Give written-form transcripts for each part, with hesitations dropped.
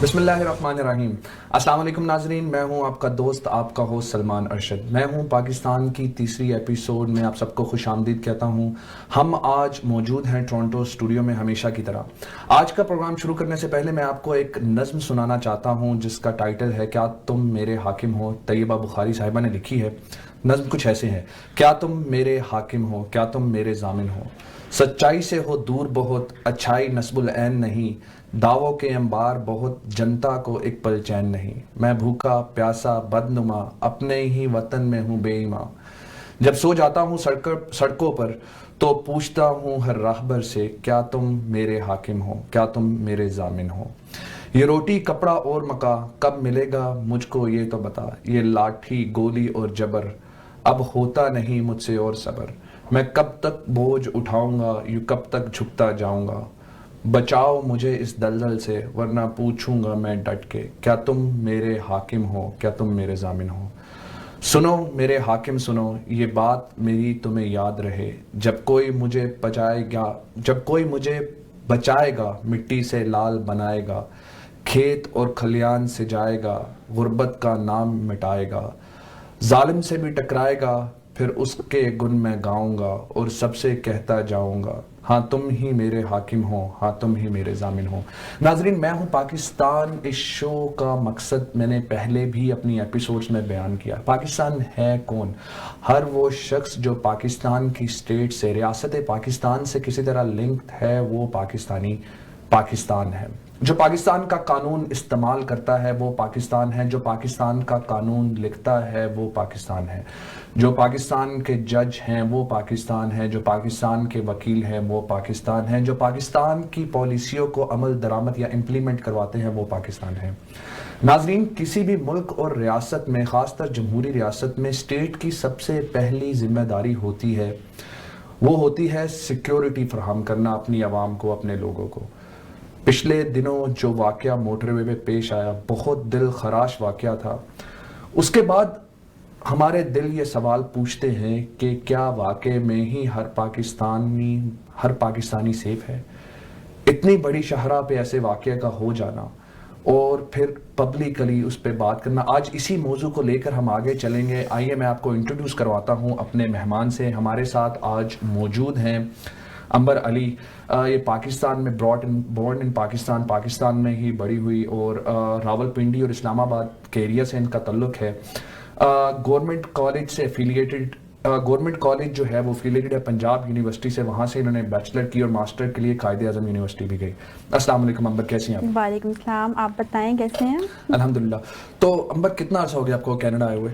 بسم اللہ الرحمن الرحیم۔ السلام علیکم ناظرین، میں ہوں آپ کا دوست، آپ کا ہوسٹ سلمان ارشد۔ میں ہوں پاکستان کی تیسری ایپیسوڈ میں آپ سب کو خوش آمدید کہتا ہوں۔ ہم آج موجود ہیں ٹورنٹو اسٹوڈیو میں ہمیشہ کی طرح۔ آج کا پروگرام شروع کرنے سے پہلے میں آپ کو ایک نظم سنانا چاہتا ہوں جس کا ٹائٹل ہے کیا تم میرے حاکم ہو، طیبہ بخاری صاحبہ نے لکھی ہے۔ نظم کچھ ایسے ہے: کیا تم میرے حاکم ہو، کیا تم میرے ضامن ہو، سچائی سے ہو دور بہت، اچھائی نصب العین نہیں، دعووں کے انبار بہت، جنتا کو ایک پل چین نہیں، میں بھوکا پیاسا بدنما، اپنے ہی وطن میں ہوں بے ایماں، جب سو جاتا ہوں سڑکوں پر تو پوچھتا ہوں ہر راہبر سے کیا تم میرے حاکم ہو، کیا تم میرے ضامن ہو، یہ روٹی کپڑا اور مکا کب ملے گا مجھ کو یہ تو بتا، یہ لاٹھی گولی اور جبر اب ہوتا نہیں مجھ سے اور صبر، میں کب تک بوجھ اٹھاؤں گا یوں کب تک جھکتا جاؤں گا، بچاؤ مجھے اس دلدل سے ورنہ پوچھوں گا میں ڈٹ کے کیا تم میرے حاکم ہو، کیا تم میرے ضامن ہو، سنو میرے حاکم سنو یہ بات میری تمہیں یاد رہے، جب کوئی مجھے بچائے گا مٹی سے لال بنائے گا، کھیت اور کھلیان سے جائے گا غربت کا نام مٹائے گا، ظالم سے بھی ٹکرائے گا پھر اس کے گن میں گاؤں گا اور سب سے کہتا جاؤں گا ہاں تم ہی میرے حاکم ہو، ہاں تم ہی میرے ضامن ہو۔ ناظرین، میں ہوں پاکستان۔ اس شو کا مقصد میں نے پہلے بھی اپنی ایپیسوڈز میں بیان کیا۔ پاکستان ہے کون؟ ہر وہ شخص جو پاکستان کی اسٹیٹ سے، ریاست پاکستان سے کسی طرح لنکڈ ہے وہ پاکستان ہے۔ جو پاکستان کا قانون استعمال کرتا ہے وہ پاکستان ہے، جو پاکستان کا قانون لکھتا ہے وہ پاکستان ہے، جو پاکستان کے جج ہیں وہ پاکستان ہے، جو پاکستان کے وکیل ہیں وہ پاکستان ہیں، جو پاکستان کی پالیسیوں کو عمل درآمد یا امپلیمنٹ کرواتے ہیں وہ پاکستان ہے۔ ناظرین، کسی بھی ملک اور ریاست میں، خاص طر جمہوری ریاست میں، اسٹیٹ کی سب سے پہلی ذمہ داری ہوتی ہے سیکیورٹی فراہم کرنا اپنی عوام کو، اپنے لوگوں کو۔ پچھلے دنوں جو واقعہ موٹر وے میں پیش آیا بہت دل خراش واقعہ تھا۔ اس کے بعد ہمارے دل یہ سوال پوچھتے ہیں کہ کیا واقعے میں ہی ہر پاکستانی سیف ہے؟ اتنی بڑی شاہراہ پہ ایسے واقعے کا ہو جانا اور پھر پبلکلی اس پہ بات کرنا۔ آج اسی موضوع کو لے کر ہم آگے چلیں گے۔ آئیے میں آپ کو انٹروڈیوس کرواتا ہوں اپنے مہمان سے۔ ہمارے ساتھ آج موجود ہیں عنبر علی۔ یہ پاکستان میں بورن ان پاکستان میں ہی بڑی ہوئی اور راولپنڈی اور اسلام آباد کے ایریا سے ان کا تعلق ہے۔ گورنمنٹ کالج سے گورنمنٹ کالج جو ہے وہ افیلیٹڈ ہے پنجاب یونیورسٹی سے، وہاں سے انہوں نے بیچلر کی اور ماسٹر کے لیے قائد اعظم یونیورسٹی بھی گئی۔ السلام علیکم عنبر، کیسی ہیں آپ؟ وعلیکم السلام، آپ بتائیں کیسے ہیں؟ الحمدللہ۔ تو عنبر، کتنا عرصہ ہو گیا آپ کو کینیڈا آئے ہوئے؟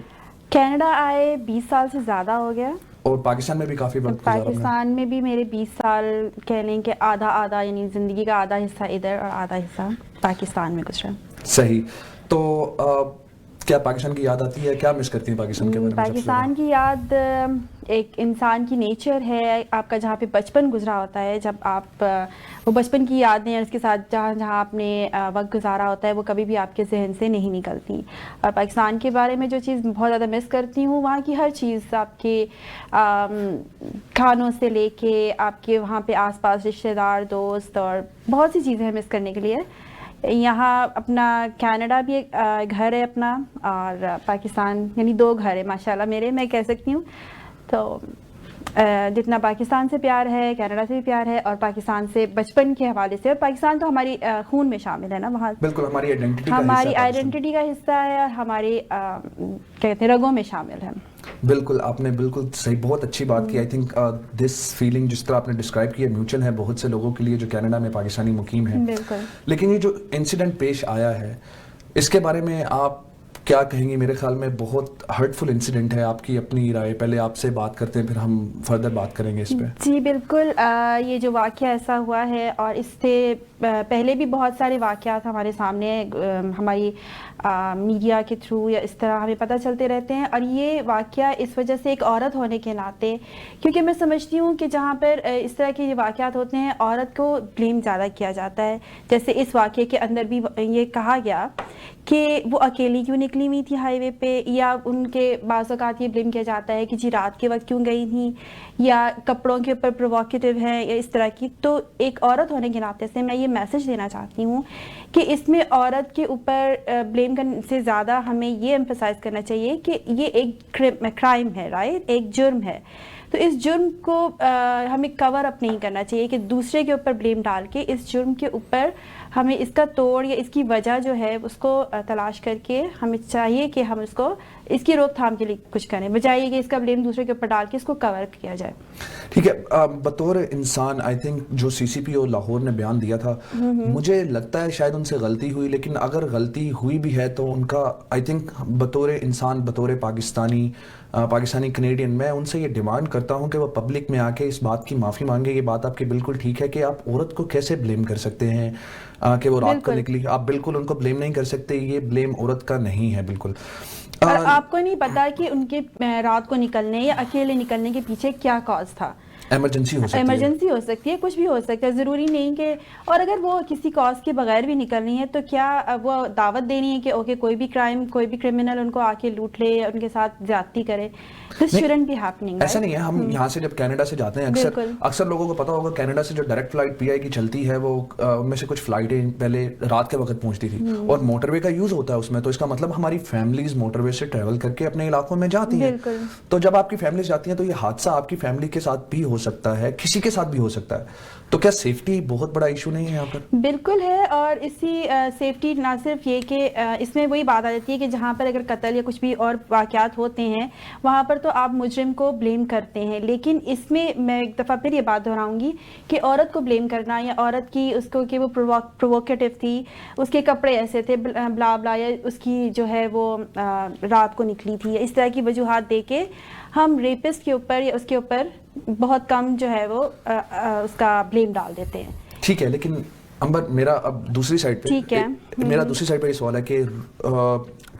کینیڈا آئے 20 سال سے زیادہ ہو گیا، اور پاکستان میں بھی کافی وقت گزارا؟ پاکستان میں بھی میرے 20 سال کہہ لیں کہ آدھا یعنی زندگی کا آدھا حصہ ادھر اور آدھا حصہ پاکستان میں گزرا۔ صحیح۔ تو کیا پاکستان کی یاد آتی ہے؟ کیا مس کرتی ہیں پاکستان کے بارے میں؟ پاکستان کی یاد ایک انسان کی نیچر ہے، آپ کا جہاں پہ بچپن گزرا ہوتا ہے، جب آپ وہ بچپن کی یادیں اور اس کے ساتھ جہاں آپ نے وقت گزارا ہوتا ہے وہ کبھی بھی آپ کے ذہن سے نہیں نکلتی۔ اور پاکستان کے بارے میں جو چیز بہت زیادہ مس کرتی ہوں، وہاں کی ہر چیز، آپ کے کھانوں سے لے کے آپ کے وہاں پہ آس پاس رشتہ دار، دوست، اور بہت سی چیزیں ہیں مس کرنے کے لیے۔ یہاں اپنا کینیڈا بھی ایک گھر ہے اپنا، اور پاکستان یعنی دو گھر ہے ماشاءاللہ میرے، میں کہہ سکتی ہوں۔ تو جتنا پاکستان سے پیار ہے کینیڈا سے بھی پیار ہے، اور پاکستان سے بچپن کے حوالے سے، اور پاکستان تو ہماری خون میں شامل ہے نا، وہاں بالکل ہماری آئیڈینٹی کا حصہ ہے اور ہماری کہتے ہیں رگوں میں شامل ہے۔ بالکل، آپ نے بالکل صحیح، بہت اچھی بات کی۔ آئی تھنک دس فیلنگ جس طرح آپ نے ڈسکرائب کی ہے میوچل ہے بہت سے لوگوں کے لیے جو کینیڈا میں پاکستانی مقیم ہیں۔ بالکل۔ لیکن یہ جو انسیڈنٹ پیش آیا ہے اس کے بارے میں آپ کیا کہیں گی؟ میرے خیال میں بہت ہرٹفل انسیڈنٹ ہے۔ آپ کی اپنی رائے، پہلے آپ سے بات کرتے ہیں پھر ہم فردر بات کریں گے اس پہ۔ جی بالکل، یہ جو واقعہ ایسا ہوا ہے، اور اس سے پہلے بھی بہت سارے واقعات ہمارے سامنے ہماری میڈیا کے تھرو یا اس طرح ہمیں پتہ چلتے رہتے ہیں، اور یہ واقعہ اس وجہ سے ایک عورت ہونے کے ناطے، کیونکہ میں سمجھتی ہوں کہ جہاں پر اس طرح کے واقعات ہوتے ہیں عورت کو بلیم زیادہ کیا جاتا ہے، جیسے اس واقعے کے اندر بھی یہ کہا گیا کہ وہ اکیلی کیوں نکلی ہوئی تھی ہائی وے پہ, یا ان کے بعض اوقات یہ بلیم کیا جاتا ہے کہ جی رات کے وقت کیوں گئی تھیں, یا کپڑوں کے اوپر پرووکیٹو ہیں یا اس طرح کی. تو ایک عورت ہونے کے ناطے سے میں یہ میسج دینا چاہتی ہوں کہ اس میں عورت کے اوپر بلیم کرنے سے زیادہ ہمیں یہ ایمفسائز کرنا چاہیے کہ یہ ایک کرائم ہے, رائٹ, ایک جرم ہے. تو اس جرم کو ہمیں کور اپ نہیں کرنا چاہیے کہ دوسرے کے اوپر بلیم ڈال کے. اس جرم کے اوپر ہمیں اس کا توڑ یا اس کی وجہ جو ہے اس کو تلاش کر کے ہمیں چاہیے کہ ہم اس کی روک تھام کے لیے کچھ کریں, بجائے کہ اس کا بلیم دوسرے کے اوپر ڈال کے اس کو کور کیا جائے. ٹھیک ہے, بطور انسان آئی تھنک جو سی سی پی او لاہور نے بیان دیا تھا, مجھے لگتا ہے شاید ان سے غلطی ہوئی, لیکن اگر غلطی ہوئی بھی ہے تو ان کا آئی تھنک بطور انسان, بطور پاکستانی کینیڈین, میں ان سے یہ ڈیمانڈ کرتا ہوں کہ وہ پبلک میں آ کے اس بات کی معافی مانگے. یہ بات آپ کی بالکل ٹھیک ہے کہ آپ عورت کو کیسے بلیم کر سکتے ہیں کہ وہ رات کو نکلی, آپ بالکل ان کو بلیم نہیں کر سکتے, یہ بلیم عورت کا نہیں ہے بالکل. اور آپ کو نہیں پتا کہ ان کے رات کو نکلنے یا اکیلے نکلنے کے پیچھے کیا کاز تھا. ایمرجنسی ہو سکتی ہے, کچھ بھی ہو سکتا ہے, ضروری نہیں کہ, اور اگر وہ کسی کاز کے بغیر بھی نکل رہی ہیں تو کیا وہ دعوت دینی ہے کہ اوکے کوئی بھی کرمنل ان کو آ کے لوٹ لے یا ان کے ساتھ زیادتی کرے. This shouldn't be happening. ایسا نہیں ہے. ہم یہاں سے جب کینیڈا سے جاتے ہیں, اکثر لوگوں کو پتا ہوگا کینیڈا سے جو ڈائریکٹ فلائٹ پی آئی کی چلتی ہے, وہ ان میں سے کچھ فلائٹیں پہلے رات کے وقت پہنچتی تھی اور موٹر وے کا یوز ہوتا ہے اس میں, تو اس کا مطلب ہماری فیملیز موٹر وے سے ٹریول کر کے اپنے علاقوں میں جاتی ہیں. تو جب آپ کی فیملیز جاتی ہیں تو یہ حادثہ آپ کی فیملی کے ساتھ بھی ہو سکتا ہے, کسی کے ساتھ بھی ہو سکتا ہے. تو کیا سیفٹی بہت بڑا ایشو نہیں ہے یہاں پر؟ بالکل ہے. اور اسی سیفٹی نہ صرف یہ کہ اس میں وہی بات آ جاتی ہے کہ جہاں پر اگر قتل یا کچھ بھی اور واقعات ہوتے ہیں وہاں پر تو آپ مجرم کو بلیم کرتے ہیں, لیکن اس میں میں ایک دفعہ پھر یہ بات دہراؤں گی کہ عورت کو بلیم کرنا یا عورت کی اس کو کہ وہ پرووکیٹو تھی, اس کے کپڑے ایسے تھے, بلا بلا, یا اس کی جو ہے وہ رات کو نکلی تھی, اس طرح کی وجوہات دے کے ہم ریپسٹ کے اوپر یا اس کے اوپر بہت کم جو ہے وہ اس کا بلیم ڈال دیتے ہیں. ٹھیک ہے, لیکن امبر میرا اب دوسری سائڈ پہ یہ سوال ہے کہ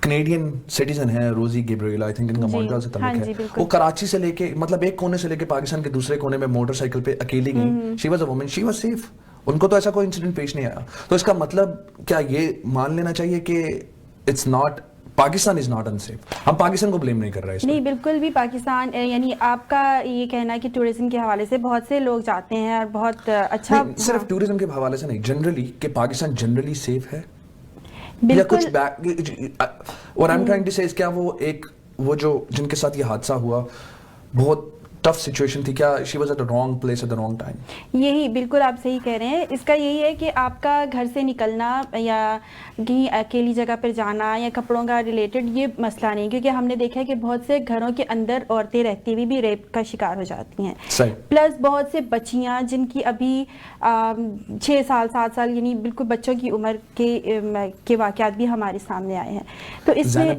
کینیڈین سٹیزن ہے روزی گیبریل, آئی تھنک ان کا مونٹریال سے تعلق ہے, وہ کراچی سے لے کے مطلب ایک کونے سے لے کے پاکستان کے دوسرے کونے میں موٹر سائیکل پہ اکیلی گئی. She was a woman, she was safe, ان کو تو ایسا کوئی انسیڈنٹ پیش نہیں آیا. تو اس کا مطلب کیا یہ مان لینا چاہیے کہ it's not, Pakistan is not unsafe, ہم پاکستان کو بلیم نہیں کر رہے ہیں؟ نہیں, بالکل بھی. پاکستان یعنی آپ کا یہ کہنا ہے کہ ٹورزم کے حوالے سے بہت سے لوگ جاتے ہیں اور بہت اچھا, صرف ٹورزم کے حوالے سے نہیں, جنرلی کہ پاکستان جنرلی سیف ہے یا کچھ اور آئی ایم ٹرائنگ ٹو سے کیا وہ جو جن کے ساتھ یہ حادثہ ہوا بہت ٹف سچویشن تھی, کیا she was at the wrong place at the wrong time? یہی بالکل آپ صحیح کہہ رہے ہیں. اس کا یہی ہے کہ آپ کا گھر سے نکلنا یا کہیں اکیلی جگہ پر جانا یا کپڑوں کا ریلیٹڈ یہ مسئلہ نہیں, کیونکہ ہم نے دیکھا ہے کہ بہت سے گھروں کے اندر عورتیں رہتی ہوئی بھی ریپ کا شکار ہو جاتی ہیں. پلس بہت سے بچیاں جن کی ابھی 6 سال 7 سال یعنی بالکل بچوں کی عمر کے واقعات بھی ہمارے سامنے آئے ہیں. تو اس میں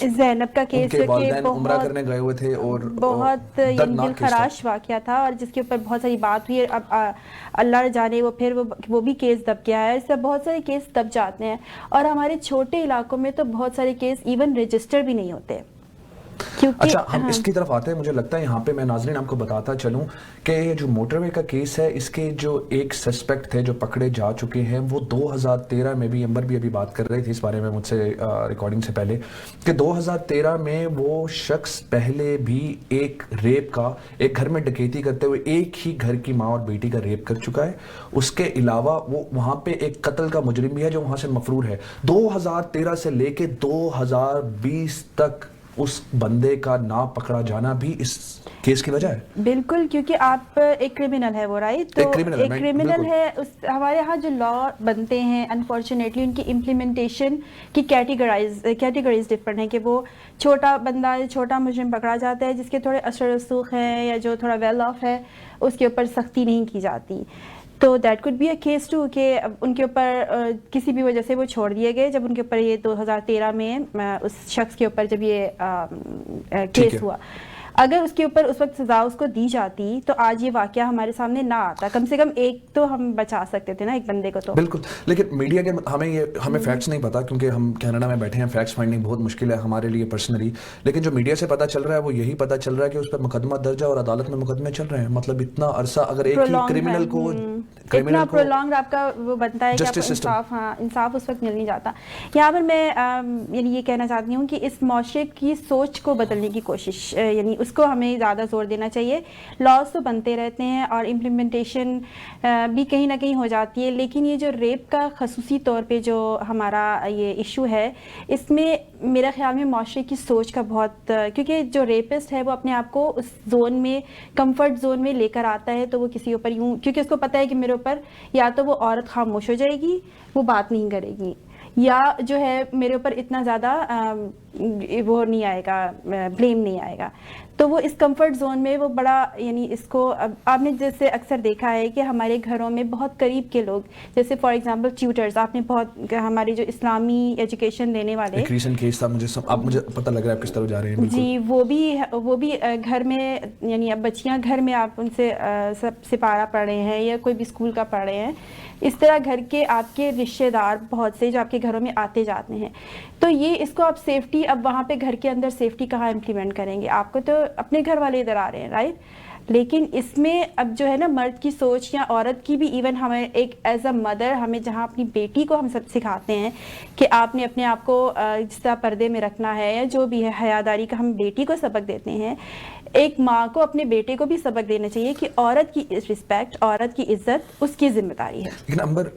زینب کا کیس جو کہ عمرہ کرنے گئے ہوئے تھے اور بہت دل خراش واقعہ تھا, اور جس کے اوپر بہت ساری بات ہوئی. اب اللہ جانے وہ بھی کیس دب گیا ہے. اس سے بہت سارے کیس دب جاتے ہیں, اور ہمارے چھوٹے علاقوں میں تو بہت سارے کیس ایون رجسٹر بھی نہیں ہوتے. اچھا, ہم اس کی طرف آتے ہیں. مجھے لگتا ہے یہاں پہ میں ناظرین آپ کو بتاتا چلوں کہ یہ جو موٹر وے کا کیس ہے, اس کے جو ایک سسپیکٹ تھے جو پکڑے جا چکے ہیں, وہ 2013 میں بھی, امبر بھی ابھی بات کر رہی تھی اس بارے میں مجھ سے ریکارڈنگ سے پہلے, کہ 2013 میں وہ شخص پہلے بھی ایک ریپ کا, ایک گھر میں ڈکیتی کرتے ہوئے ایک ہی گھر کی ماں اور بیٹی کا ریپ کر چکا ہے. اس کے علاوہ وہ وہاں پہ ایک قتل کا مجرم بھی ہے جو وہاں سے مفرور ہے. 2013 سے لے کے 2020 تک اس بندے کا نہ پکڑا جانا بھی اس کیس کی وجہ ہے. بالکل, کیونکہ آپ ایک کرمنل ہے وہ, رائٹ, تو ایک کرمنل ہے. ہمارے ہاں جو لا بنتے ہیں انفارچونیٹلی ان کی امپلیمنٹیشن کی کیٹیگریز ڈفرنٹ ہیں, کہ وہ چھوٹا بندہ, چھوٹا مجرم پکڑا جاتا ہے جس کے تھوڑے اثر رسوخ ہیں یا جو تھوڑا ویل آف ہے, اس کے اوپر سختی نہیں کی جاتی. تو that could be a case to کہ ان کے اوپر کسی بھی وجہ سے وہ چھوڑ دیے گئے. جب ان کے اوپر یہ 2013 میں اس شخص کے اوپر جب یہ کیس ہوا, اگر اس کے اوپر اس وقت سزا اس کو دی جاتی تو آج یہ واقعہ ہمارے سامنے نہ آتا. کم سے کم ایک تو ہم بچا سکتے تھے نا, ایک بندے کو. تو بالکل, لیکن میڈیا کے ہمیں فیکٹس نہیں پتا, کیونکہ ہم کینیڈا میں بیٹھے ہیں, فیکٹس فائنڈنگ بہت مشکل ہے ہمارے لیے پرسنلی. لیکن جو میڈیا سے پتا چل رہا ہے وہ یہی پتا چل رہا ہے کہ اس پر مقدمہ درج ہے اور عدالت میں مقدمے چل رہے ہیں. مطلب اتنا عرصہ اگر ایک ہی کرمنل کو اتنا پرولونگڈ آپ کا وہ بنتا ہے کہ آپ کو انصاف انصاف اس وقت مل نہیں جاتا. یہاں پر میں یعنی یہ کہنا چاہتی ہوں کہ اس معاشرے کی سوچ کو بدلنے کی کوشش یعنی اس کو ہمیں زیادہ زور دینا چاہیے. لاز تو بنتے رہتے ہیں اور امپلیمنٹیشن بھی کہیں نہ کہیں ہو جاتی ہے, لیکن یہ جو ریپ کا خصوصی طور پہ جو ہمارا یہ ایشو ہے, اس میں میرا خیال میں معاشرے کی سوچ کا بہت, کیونکہ جو ریپسٹ ہے وہ اپنے آپ کو اس زون میں کمفرٹ زون میں لے کر آتا ہے, تو وہ کسی اوپر یوں, کیونکہ اس کو پتہ ہے کہ میرے اوپر یا تو وہ عورت خاموش ہو جائے گی, وہ بات نہیں کرے گی, یا جو ہے میرے اوپر اتنا زیادہ وہ نہیں آئے گا, بلیم نہیں آئے گا. تو وہ اس کمفرٹ زون میں وہ بڑا یعنی اس کو آپ نے جیسے اکثر دیکھا ہے کہ ہمارے گھروں میں بہت قریب کے لوگ, جیسے فار ایگزامپل ٹیوٹرز, آپ نے بہت ہمارے جو اسلامی ایجوکیشن دینے والے, ایک ریسنٹ کیس تھا, مجھے پتہ لگ رہا ہے آپ کس طرف جا رہے ہیں. جی وہ بھی گھر میں یعنی اب بچیاں گھر میں آپ ان سے سب سپارہ پڑھ رہے ہیں یا کوئی بھی اسکول کا پڑھ رہے ہیں, اس طرح گھر کے آپ کے رشتے دار بہت سے جو آپ کے گھروں میں آتے جاتے ہیں. تو یہ اس کو آپ سیفٹی, اب وہاں پہ گھر کے اندر سیفٹی کہاں امپلیمنٹ کریں گے, آپ کو تو اپنے گھر والے ادھر آ رہے ہیں رائٹ, لیکن اس میں اب جو ہے نا مرد کی سوچ یا عورت کی بھی, ایون ہمیں ایک ایز اے مدر ہمیں جہاں اپنی بیٹی کو ہم سب سکھاتے ہیں کہ آپ نے اپنے آپ کو جس طرح پردے میں رکھنا ہے یا جو بھی ہے حیاداری کا ہم بیٹی کو سبق دیتے ہیں, ایک ماں کو اپنے بیٹے کو بھی سبق دینا چاہیے کہ عورت کی رسپیکٹ, عورت کی عزت اس کی ذمہ داری ہے. لیکن امبر,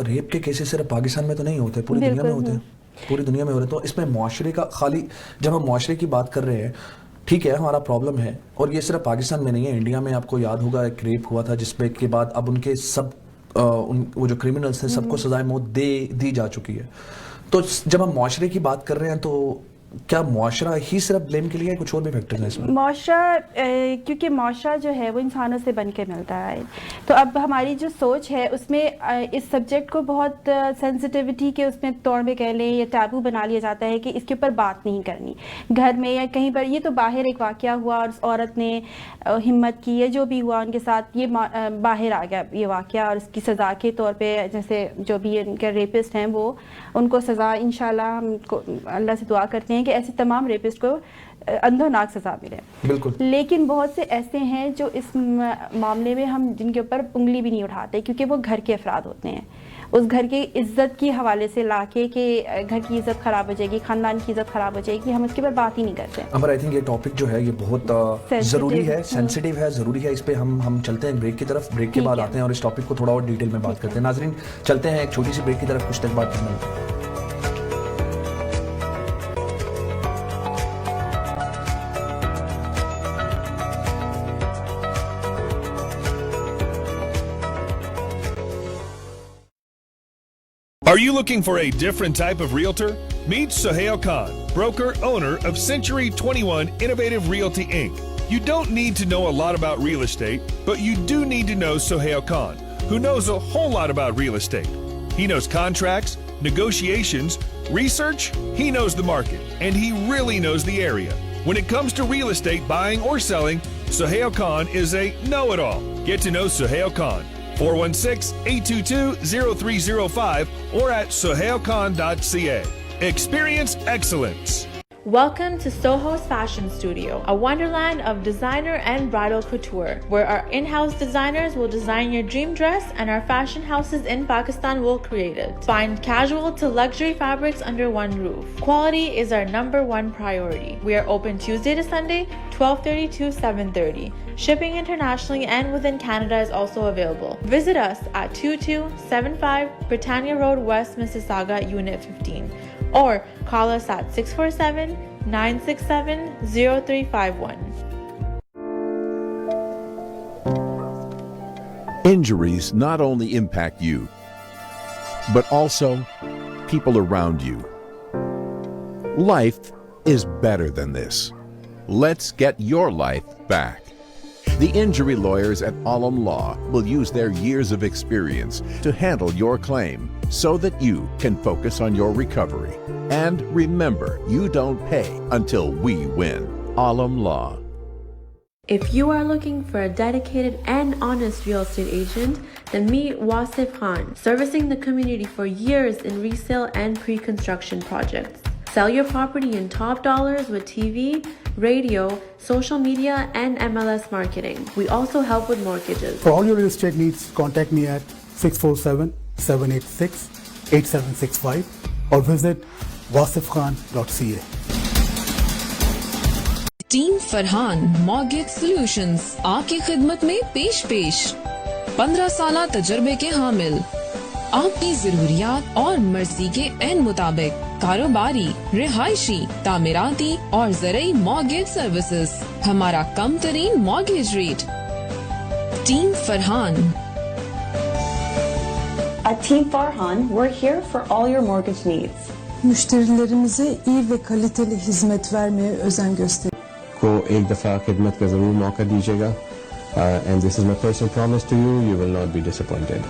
ریپ کے کیسز صرف پاکستان میں تو نہیں ہوتے, پوری دنیا میں ہوتے ہیں, پوری دنیا میں ہو رہے. تو اس میں معاشرے کا خالی, جب ہم معاشرے کی بات کر رہے ہیں, ٹھیک ہے ہمارا پرابلم ہے, اور یہ صرف پاکستان میں نہیں ہے, انڈیا میں آپ کو یاد ہوگا ایک ریپ ہوا تھا جس پہ کے بعد اب ان کے سب وہ جو کریمنلز ہیں سب کو سزائے موت دی جا چکی ہے. تو جب ہم معاشرے کی بات کر رہے ہیں تو کیا معاشرہ ہی صرف بلیم کے لیے ہے, کچھ اور بھی فیکٹرز ہیں اس میں؟ معاشرہ, کیونکہ معاشرہ جو ہے وہ انسانوں سے بن کے ملتا ہے, تو اب ہماری جو سوچ ہے اس میں اس سبجیکٹ کو بہت سینسٹیوٹی کے اس میں طور میں کہہ لیں یا ٹیبو بنا لیا جاتا ہے کہ اس کے اوپر بات نہیں کرنی گھر میں یا کہیں پر. یہ تو باہر ایک واقعہ ہوا اور اس عورت نے ہمت کی یا جو بھی ہوا ان کے ساتھ, یہ باہر آ گیا یہ واقعہ, اور اس کی سزا کے طور پہ جیسے جو بھی ان کے ریپسٹ ہیں وہ ان کو سزا انشاءاللہ ہم کو اللہ سے دعا کرتے ہیں کہ ایسے تمام ریپسٹ کو اندھوناک سزا ملے. بالکل. لیکن بہت سے ایسے ہیں جو اس معاملے میں ہم جن کے اوپر انگلی بھی نہیں اٹھاتے, کیونکہ وہ گھر کے افراد ہوتے ہیں, اس گھر کی عزت کی حوالے سے لا کے کہ گھر کی عزت خراب ہو جائے گی, خاندان کی عزت خراب ہو جائے گی, ہم اس کے اوپر بات ہی نہیں کرتے. امبر آئی تھنک یہ ٹاپک جو ہے یہ بہت ضروری ہے, سینسٹیو ہے, ضروری ہے. اس پہ ہم چلتے ہیں بریک کی طرف, بریک کے بعد آتے ہیں اور اس ٹاپک کو تھوڑا اور ڈیٹیل میں بات کرتے ہیں. ناظرین چلتے ہیں ایک چھوٹی سی بریک کی طرف, کچھ تک بات کرنا ہے. Are you looking for a different type of realtor? Meet Sohail Khan, broker owner of Century 21 Innovative Realty Inc. You don't need to know a lot about real estate, but you do need to know Sohail Khan, who knows a whole lot about real estate. He knows contracts, negotiations, research, he knows the market, and he really knows the area. When it comes to real estate buying or selling, Sohail Khan is a know-it-all. Get to know Sohail Khan. 416-822-0305 or at sohailkhan.ca. Experience excellence. Welcome to Soho's Fashion Studio, a wonderland of designer and bridal couture, where our in-house designers will design your dream dress and our fashion houses in Pakistan will create it. Find casual to luxury fabrics under one roof. Quality is our #1 priority. We are open Tuesday to Sunday, 12:30 to 7:30. Shipping internationally and within Canada is also available. Visit us at 2275 Britannia Road West, Mississauga, Unit 15. Or call us at 647-967-0351. Injuries not only impact you, but also people around you. Life is better than this. Let's get your life back. The injury lawyers at Alam Law will use their years of experience to handle your claim so that you can focus on your recovery. And remember, you don't pay until we win. Alam Law. If you are looking for a dedicated and honest real estate agent, then meet Wasif Khan, servicing the community for years in resale and pre-construction projects. Sell your property in top dollars with TV, radio, social media, and MLS marketing. We also help with mortgages. For all your real estate needs, contact me at 647-786-8765 or visit wasifkhan.ca. Team Farhan mortgage solutions آپ کی خدمت میں پیش 15 سالہ تجربے کے حامل، آپ کی ضروریات اور مرضی کے عین مطابق کاروباری، رہائشی، تعمیراتی اور زرعی مارگیج سروسز، ہمارا کم ترین mortgage rate. Team Farhan. At Team Farhan, we're here for all your mortgage needs. Müşterilerimize iyi ve kaliteli hizmet vermeye özen gösterin. کو ایک دفعہ خدمت کا ضرور موقع دیجیے گا. And this is my personal promise to you, you will not be disappointed.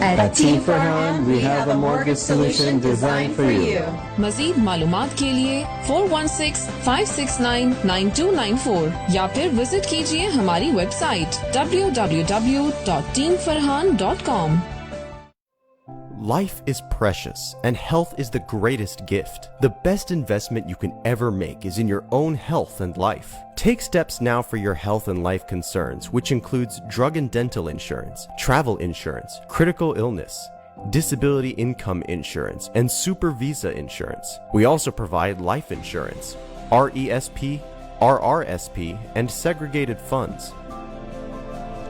At Team Farhan, we have a mortgage solution designed for you. مزید معلومات کے لیے 416-569-9294 یا پھر وزٹ کیجیے ہماری website www.teamfarhan.com. Life is precious, and health is the greatest gift. The best investment you can ever make is in your own health and life. Take steps now for your health and life concerns, which includes drug and dental insurance, travel insurance, critical illness, disability income insurance, and super visa insurance. We also provide life insurance, RESP, RRSP, and segregated funds.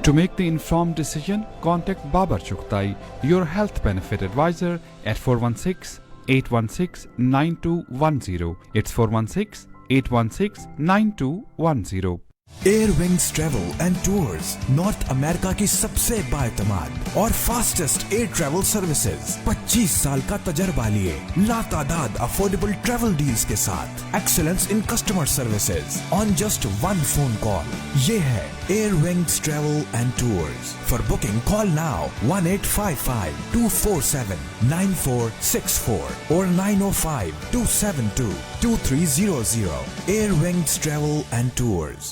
To make the informed decision, contact Babar Chughtai, your health benefit advisor, at 416-816-9210. It's 416-816-9210. Air wings travel and tours North America کی سب سے بااعتماد اور fastest year travel services. 25 سال کا تجربہ لیے لاتعداد affordable travel deals کے ساتھ excellence in customer services on just one phone call. یہ ہے air wings travel and tours. For booking call now 1855-247-9464 اور 905-272-2300. Air wings travel and tours.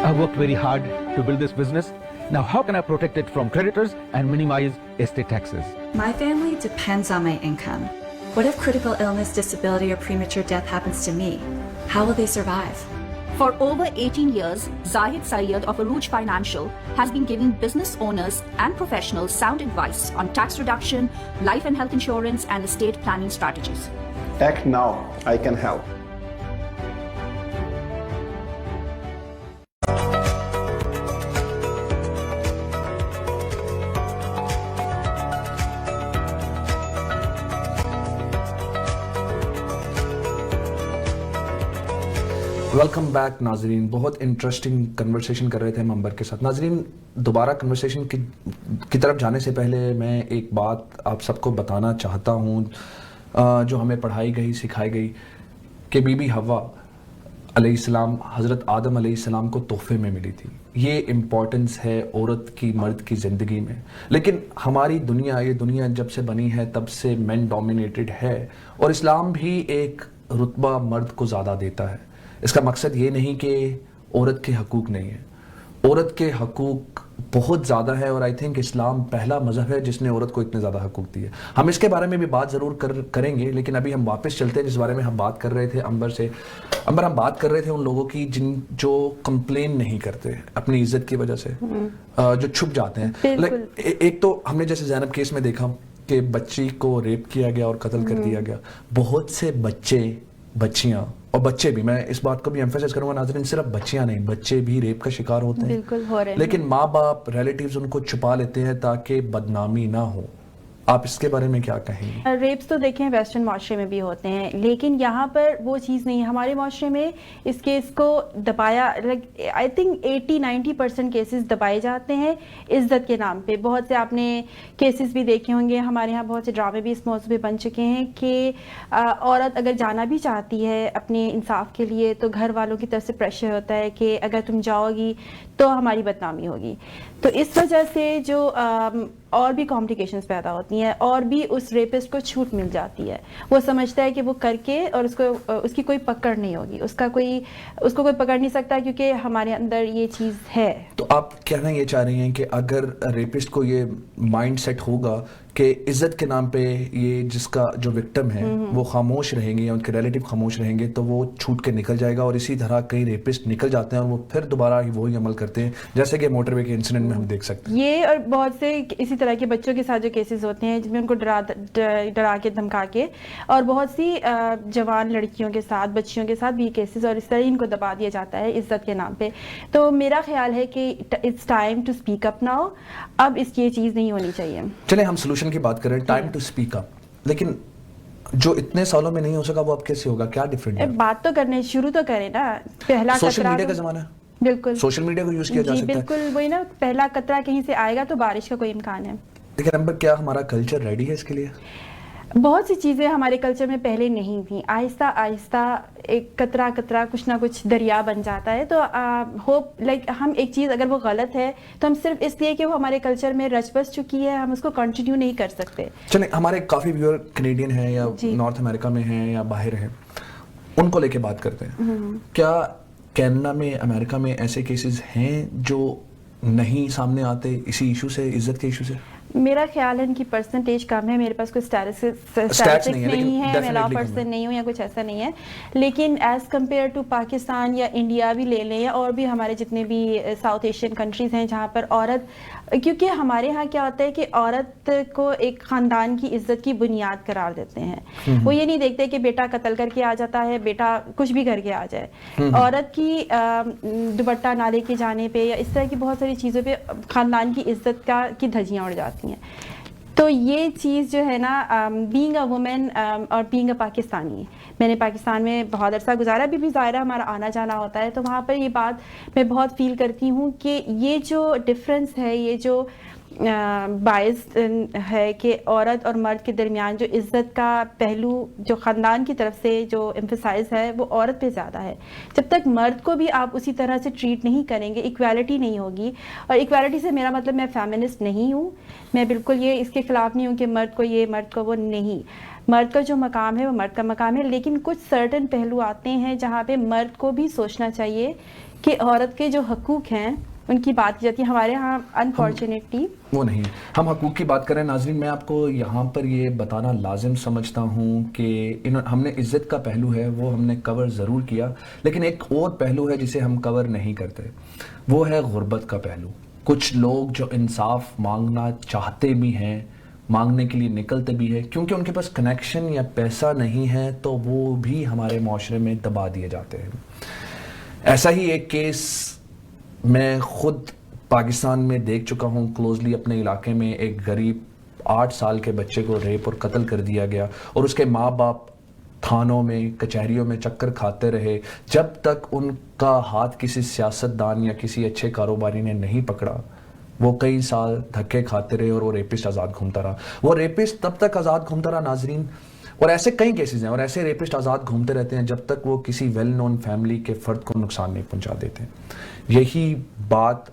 I've worked very hard to build this business. Now how can I protect it from creditors and minimize estate taxes? My family depends on my income. What if critical illness, disability, or premature death happens to me? How will they survive? For over 18 years, Zahid Syed of Aruj Financial has been giving business owners and professionals sound advice on tax reduction, life and health insurance, and estate planning strategies. Act now. I can help. Welcome back ناظرین. بہت interesting conversation کر رہے تھے ہم امبر کے ساتھ. ناظرین دوبارہ کنورسیشن کی طرف جانے سے پہلے میں ایک بات آپ سب کو بتانا چاہتا ہوں جو ہمیں پڑھائی گئی سکھائی گئی کہ بی بی حوا علیہ السلام حضرت آدم علیہ السلام کو تحفے میں ملی تھی. یہ امپورٹنس ہے عورت کی مرد کی زندگی میں. لیکن ہماری دنیا یہ دنیا جب سے بنی ہے تب سے مین ڈومینیٹڈ ہے اور اسلام بھی ایک رتبہ مرد کو زیادہ دیتا ہے. اس کا مقصد یہ نہیں کہ عورت کے حقوق نہیں ہیں. عورت کے حقوق بہت زیادہ ہے اور آئی تھنک اسلام پہلا مذہب ہے جس نے عورت کو اتنے زیادہ حقوق دیے. ہم اس کے بارے میں بھی بات ضرور کریں گے لیکن ابھی ہم واپس چلتے ہیں جس بارے میں ہم بات کر رہے تھے امبر سے. امبر ہم بات کر رہے تھے ان لوگوں کی جو کمپلین نہیں کرتے اپنی عزت کی وجہ سے, جو چھپ جاتے ہیں. ایک تو ہم نے جیسے زینب کیس میں دیکھا کہ بچی کو ریپ کیا گیا اور قتل کر دیا گیا. بہت سے بچے بچیاں اور بچے بھی, میں اس بات کو بھی ایمفیسائز کروں گا ناظرین, صرف بچیاں نہیں بچے بھی ریپ کا شکار ہوتے ہیں. بالکل ہو رہے ہیں. لیکن ماں باپ ریلیٹیوز ان کو چھپا لیتے ہیں تاکہ بدنامی نہ ہو. آپ اس کے بارے میں کیا کہیں گے؟ ریپس تو دیکھیں ویسٹرن معاشرے میں بھی ہوتے ہیں لیکن یہاں پر وہ چیز نہیں ہے. ہمارے معاشرے میں اس کیس کو دبایا, آئی تھنک 80-90% کیسز دبائے جاتے ہیں عزت کے نام پہ. بہت سے آپ نے کیسز بھی دیکھے ہوں گے, ہمارے یہاں بہت سے ڈرامے بھی اس موضوع پہ بن چکے ہیں کہ عورت اگر جانا بھی چاہتی ہے اپنے انصاف کے لیے تو گھر والوں کی طرف سے پریشر ہوتا ہے کہ اگر تم جاؤ گی تو ہماری بدنامی ہوگی. تو اس وجہ سے جو اور بھی کمپلیکیشنز پیدا ہوتی ہیں اور بھی اس ریپسٹ کو چھوٹ مل جاتی ہے. وہ سمجھتا ہے کہ وہ کر کے اور اس کی کوئی پکڑ نہیں ہوگی, اس کو کوئی پکڑ نہیں سکتا کیونکہ ہمارے اندر یہ چیز ہے. تو آپ کہنا یہ چاہ رہی ہیں کہ اگر ریپسٹ کو یہ مائنڈ سیٹ ہوگا کہ عزت کے نام پہ یہ جس کا جو وکٹم ہے وہ خاموش رہیں گے یا ان کے ریلیٹیو خاموش رہیں گے تو وہ چھوٹ کے نکل جائے گا, اور اسی طرح کئی ریپسٹ نکل جاتے ہیں اور وہ پھر دوبارہ وہی عمل کرتے ہیں جیسے کہ موٹر وے کے انسیڈنٹ میں ہم دیکھ سکتے ہیں. یہ اور بہت سے اسی طرح کے بچوں کے ساتھ جو کیسز ہوتے ہیں جن میں ان کو ڈرا کے دھمکا کے, اور بہت سی جوان لڑکیوں کے ساتھ بچیوں کے ساتھ بھی کیسز, اور اس طرح ان کو دبا دیا جاتا ہے عزت کے نام پہ. تو میرا خیال ہے کہ it's time to speak up now, اب اس کی یہ چیز نہیں ہونی چاہیے. چلیں ہم سولوشن کی بات کریں, ٹائم ٹو اسپیک اپ, لیکن جو اتنے سالوں میں نہیں ہو سکا وہ اب کیسے ہوگا, کیا ڈفرینٹ ہے؟ بات تو کرنے شروع تو کریں نا. پہلا سوشل میڈیا کا زمانہ ہے, بالکل سوشل میڈیا کو یوز کیا جا سکتا ہے. بالکل وہی نا, پہلا قطرہ کہیں سے آئے گا تو بارش کا کوئی امکان ہے. لیکن امبر کیا ہمارا کلچر ریڈی ہے اس کے لیے؟ بہت سی چیزیں ہمارے کلچر میں پہلے نہیں تھیں, آہستہ آہستہ ایک قطرہ کچھ نہ کچھ دریا بن جاتا ہے. تو ہوپ لائک ہم ایک چیز اگر وہ غلط ہے تو ہم صرف اس لیے کہ وہ ہمارے کلچر میں رچ بس چکی ہے ہم اس کو کنٹینیو نہیں کر سکتے. چلیں ہمارے کافی ویور کینیڈین ہیں یا نارتھ امریکہ میں ہیں یا باہر ہیں, ان کو لے کے بات کرتے ہیں. کیا کینیڈا میں امریکہ میں ایسے کیسز ہیں جو نہیں سامنے آتے اسی ایشو سے, عزت کے ایشو سے؟ میرا خیال ہے ان کی پرسنٹیج کم ہے. میرے پاس کوئی اسٹیٹسٹکس نہیں ہے, میں لا پرسن نہیں ہوں یا کچھ ایسا نہیں ہے, لیکن ایز کمپیئر ٹو پاکستان یا انڈیا بھی لے لیں یا اور بھی ہمارے جتنے بھی ساؤتھ ایشین کنٹریز ہیں جہاں پر عورت, کیونکہ ہمارے ہاں کیا ہوتا ہے کہ عورت کو ایک خاندان کی عزت کی بنیاد قرار دیتے ہیں. وہ یہ نہیں دیکھتے کہ بیٹا قتل کر کے آ جاتا ہے, بیٹا کچھ بھی کر کے آ جائے. عورت کی دوپٹہ نہ لے کے جانے پہ یا اس طرح کی بہت ساری چیزوں پہ خاندان کی عزت کی دھجیاں اڑ جاتی ہیں. تو یہ چیز جو ہے نا, بینگ اے وومن اور بینگ اے پاکستانی, میں نے پاکستان میں بہت عرصہ گزارا, ابھی بھی ظاہر ہمارا آنا جانا ہوتا ہے, تو وہاں پر یہ بات میں بہت فیل کرتی ہوں کہ یہ جو ڈفرینس ہے, یہ جو باعث ہے کہ عورت اور مرد کے درمیان جو عزت کا پہلو جو خاندان کی طرف سے جو ایمفسائز ہے وہ عورت پہ زیادہ ہے. جب تک مرد کو بھی آپ اسی طرح سے ٹریٹ نہیں کریں گے, ایکویلٹی نہیں ہوگی. اور ایکویلٹی سے میرا مطلب میں فیمنسٹ نہیں ہوں, میں بالکل یہ اس کے خلاف نہیں ہوں کہ مرد کو یہ مرد کو وہ نہیں. مرد کا جو مقام ہے وہ مرد کا مقام ہے, لیکن کچھ سرٹن پہلو آتے ہیں جہاں پہ مرد کو بھی سوچنا چاہیے کہ عورت کے جو حقوق ہیں ان کی بات کی جاتی ہے. ہمارے ہاں انفارچونیٹلی وہ نہیں. ہم حقوق کی بات کریں ناظرین, میں آپ کو یہاں پر یہ بتانا لازم سمجھتا ہوں کہ ہم نے عزت کا پہلو ہے وہ ہم نے کور ضرور کیا, لیکن ایک اور پہلو ہے جسے ہم کور نہیں کرتے, وہ ہے غربت کا پہلو. کچھ لوگ جو انصاف مانگنا چاہتے بھی ہیں, مانگنے کے لیے نکلتے بھی ہیں, کیونکہ ان کے پاس کنیکشن یا پیسہ نہیں ہے تو وہ بھی ہمارے معاشرے میں دبا دیے جاتے ہیں. ایسا ہی ایک کیس میں خود پاکستان میں دیکھ چکا ہوں کلوزلی. اپنے علاقے میں ایک غریب 8 سال کے بچے کو ریپ اور قتل کر دیا گیا, اور اس کے ماں باپ تھانوں میں کچہریوں میں چکر کھاتے رہے جب تک ان کا ہاتھ کسی سیاستدان یا کسی اچھے کاروباری نے نہیں پکڑا. وہ کئی سال دھکے کھاتے رہے اور وہ ریپسٹ آزاد گھومتا رہا. وہ ریپسٹ تب تک آزاد گھومتا رہا ناظرین, اور ایسے کئی کیسز ہیں, اور ایسے ریپسٹ آزاد گھومتے رہتے ہیں جب تک وہ کسی ویل نون فیملی کے فرد کو نقصان نہیں پہنچا دیتے. یہی بات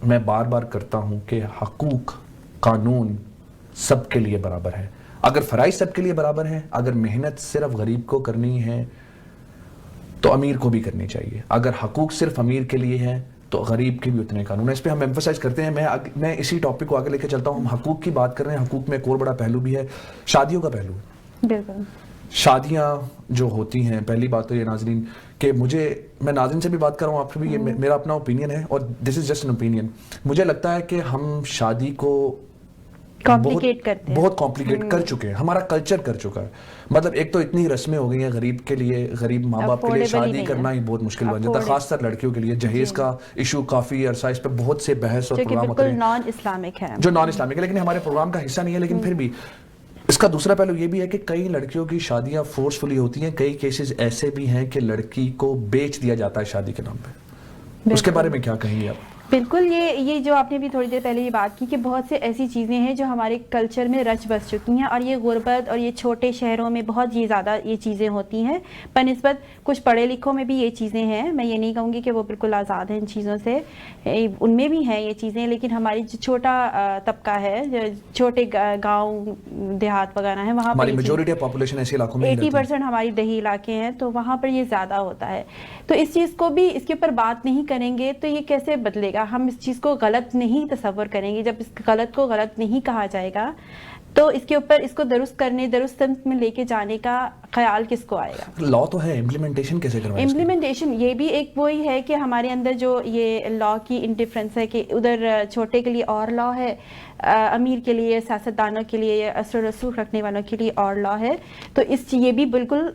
میں بار بار کرتا ہوں کہ حقوق, قانون سب کے لیے برابر ہے. اگر فرائض سب کے لیے برابر ہیں, اگر محنت صرف غریب کو کرنی ہے تو امیر کو بھی کرنی چاہیے. اگر حقوق صرف امیر کے لیے ہیں تو غریب کے بھی اتنے قانون. اس پہ ہم ایمفسائز کرتے ہیں. میں اسی ٹاپک کو آگے لے کے چلتا ہوں. ہم حقوق کی بات کر رہے ہیں, حقوق میں ایک اور بڑا پہلو بھی ہے, شادیوں کا پہلو. بالکل. شادیاں جو ہوتی ہیں, پہلی بات تو یہ ناظرین کہ میں ناظرین سے بھی بات کر رہا ہوں, آپ سے بھی, یہ میرا اپنا اوپینین ہے اور دس از جسٹ این اوپینین. مجھے لگتا ہے کہ ہم شادی کو بہت کمپلیکیٹ کر چکے ہیں, ہمارا کلچر کر چکا ہے. مطلب ایک تو اتنی رسمیں ہو گئی ہیں غریب کے لیے, غریب ماں باپ کے لیے شادی کرنا ہی بہت مشکل بن جاتا ہے, خاص طر لڑکیوں کے لیے. جہیز کا ایشو کافی عرصہ, اس پہ بہت سے بحث اور پروگرام ہوتے ہیں جو نان اسلامک ہے, لیکن ہمارے پروگرام کا حصہ نہیں ہے. لیکن پھر بھی اس کا دوسرا پہلو یہ بھی ہے کہ کئی لڑکیوں کی شادیاں فورسفلی ہوتی ہیں. کئی کیسز ایسے بھی ہیں کہ لڑکی کو بیچ دیا جاتا ہے شادی کے نام پہ. اس کے بارے میں کیا کہیں گے آپ؟ بالکل یہ جو آپ نے بھی تھوڑی دیر پہلے یہ بات کی کہ بہت سے ایسی چیزیں ہیں جو ہمارے کلچر میں رچ بس چکی ہیں اور یہ غربت اور یہ چھوٹے شہروں میں بہت یہ زیادہ یہ چیزیں ہوتی ہیں بنسبت کچھ پڑھے لکھوں میں بھی یہ چیزیں ہیں. میں یہ نہیں کہوں گی کہ وہ بالکل آزاد ہیں ان چیزوں سے, ان میں بھی ہیں یہ چیزیں, لیکن ہماری جو چھوٹا طبقہ ہے جو چھوٹے گاؤں دیہات وغیرہ ہیں وہاں پر میجورٹی آف پاپولیشن ایسے علاقوں میں 80% ہماری دیہی علاقے ہیں تو وہاں پر یہ زیادہ ہوتا ہے. تو اس چیز کو بھی اس کے اوپر بات نہیں کریں گے تو یہ کیسے بدلے گا. ہم اس چیز کو غلط نہیں تصور کریں گے, جب اس غلط کو غلط نہیں کہا جائے گا تو اس کے اوپر اس کو درست کرنے درست سمت میں لے کے جانے کا خیال کس کو آئے گا. لا تو ہے, امپلیمنٹیشن کیسے کروائیں؟ امپلیمنٹیشن یہ بھی ایک وہی ہے کہ ہمارے اندر جو یہ لا کی انڈیفرنس ہے کہ ادھر چھوٹے کے لیے اور لا ہے, امیر کے لیے, سیاستدانوں کے لیے, اثر و رسوخ رکھنے والوں کے لیے اور لا ہے. تو یہ بھی بالکل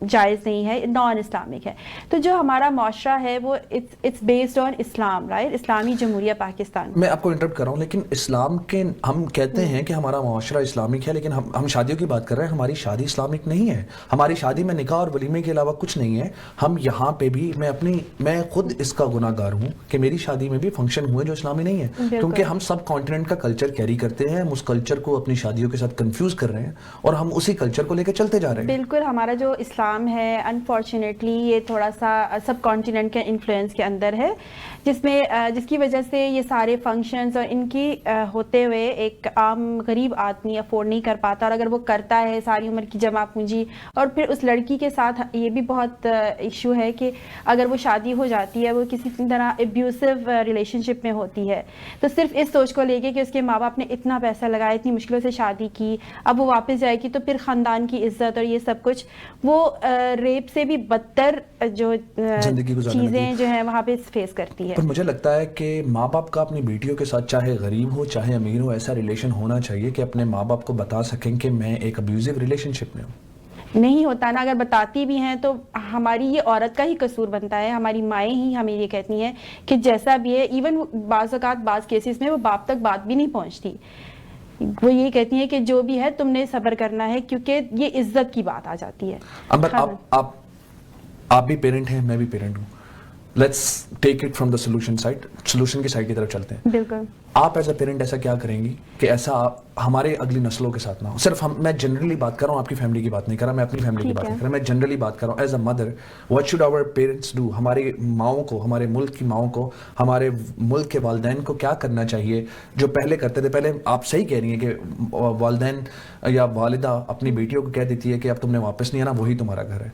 جائز نہیں ہے, نان اسلامک ہے. تو جو ہمارا معاشرہ ہے وہ it's based on Islam, right, اسلامی جمہوریہ پاکستان. میں آپ کو انٹرپٹ کر رہا ہوں, لیکن اسلام کے ہم کہتے ہیں کہ ہمارا معاشرہ اسلامک ہے, لیکن ہم شادیوں کی بات کر رہے ہیں. ہماری شادی اسلامک نہیں ہے. ہماری شادی میں نکاح اور ولیمے کے علاوہ کچھ نہیں ہے. ہم یہاں پہ بھی میں خود اس کا گناہ گار ہوں کہ میری شادی میں بھی فنکشن ہوئے جو اسلامی نہیں ہے, کیونکہ ہم سب کانٹیننٹ کا کلچر کیری کرتے ہیں. ہم اس کلچر کو اپنی شادیوں کے ساتھ کنفیوز کر رہے ہیں اور ہم اسی کلچر کو لے کے چلتے جا رہے ہیں. بالکل, ہمارا جو اسلام ہے انفارچونیٹلی یہ تھوڑا سا سب کانٹیننٹ کے انفلوئنس کے اندر ہے, جس کی وجہ سے یہ سارے فنکشنز اور ان کی ہوتے ہوئے ایک عام غریب آدمی افورڈ نہیں کر پاتا. اور اگر وہ کرتا ہے ساری عمر کی جمع پونجی, اور پھر اس لڑکی کے ساتھ یہ بھی بہت ایشو ہے کہ اگر وہ شادی ہو جاتی ہے وہ کسی طرح ابیوسو ریلیشن شپ میں ہوتی ہے, تو صرف اس سوچ کو لے کے کہ اس کے ماں باپ نے اتنا پیسہ لگایا, اتنی مشکلوں سے شادی کی, اب وہ واپس جائے گی تو پھر خاندان کی عزت اور یہ سب کچھ, وہ ریپ سے بھی بدتر جو چیزیں جو ہیں وہاں پہ فیس کرتی ہے. پر مجھے لگتا ہے کہ ماں باپ کا اپنی بیٹیوں کے ساتھ چاہے غریب ہو چاہے امیر ہو ایسا ریلیشن ہونا چاہیے کہ اپنے ماں باپ کو بتا سکیں کہ میں ایک ابیوزو ریلیشن شپ میں ہوں. نہیں ہوتا نا, اگر بتاتی بھی ہیں تو ہماری یہ عورت کا ہی قصور بنتا ہے. ہماری مائیں ہی ہمیں یہ کہتی ہیں کہ جیسا بھی ہے, ایون بعض اوقات بعض کیسز میں وہ باپ تک بات بھی نہیں پہنچتی, وہ یہ کہتی ہیں کہ جو بھی ہے تم نے صبر کرنا ہے, کیونکہ یہ عزت کی بات آ جاتی ہے. آپ بھی پیرنٹ ہیں, میں بھی پیرنٹ ہوں. Let's take it from the solution side, solution کی سائڈ کی طرف چلتے ہیں. بالکل, آپ ایز اے پیرنٹ ایسا کیا کریں گی کہ ایسا ہمارے اگلی نسلوں کے ساتھ نہ ہو؟ صرف میں جنرلی بات کر رہا ہوں, آپ کی فیملی کی بات نہیں کر رہا, میں اپنی فیملی کی بات نہیں کر رہا, میں جنرلی بات کر رہا ہوں. As a mother what should our parents do? ہماری ماؤں کو, ہمارے ملک کی ماؤں کو, ہمارے ملک کے والدین کو کیا کرنا چاہیے جو پہلے کرتے تھے؟ پہلے آپ صحیح کہہ رہی ہیں کہ والدین یا والدہ اپنی بیٹیوں کو کہہ دیتی ہے کہ اب تم نے واپس نہیں آنا, وہی تمہارا گھر ہے.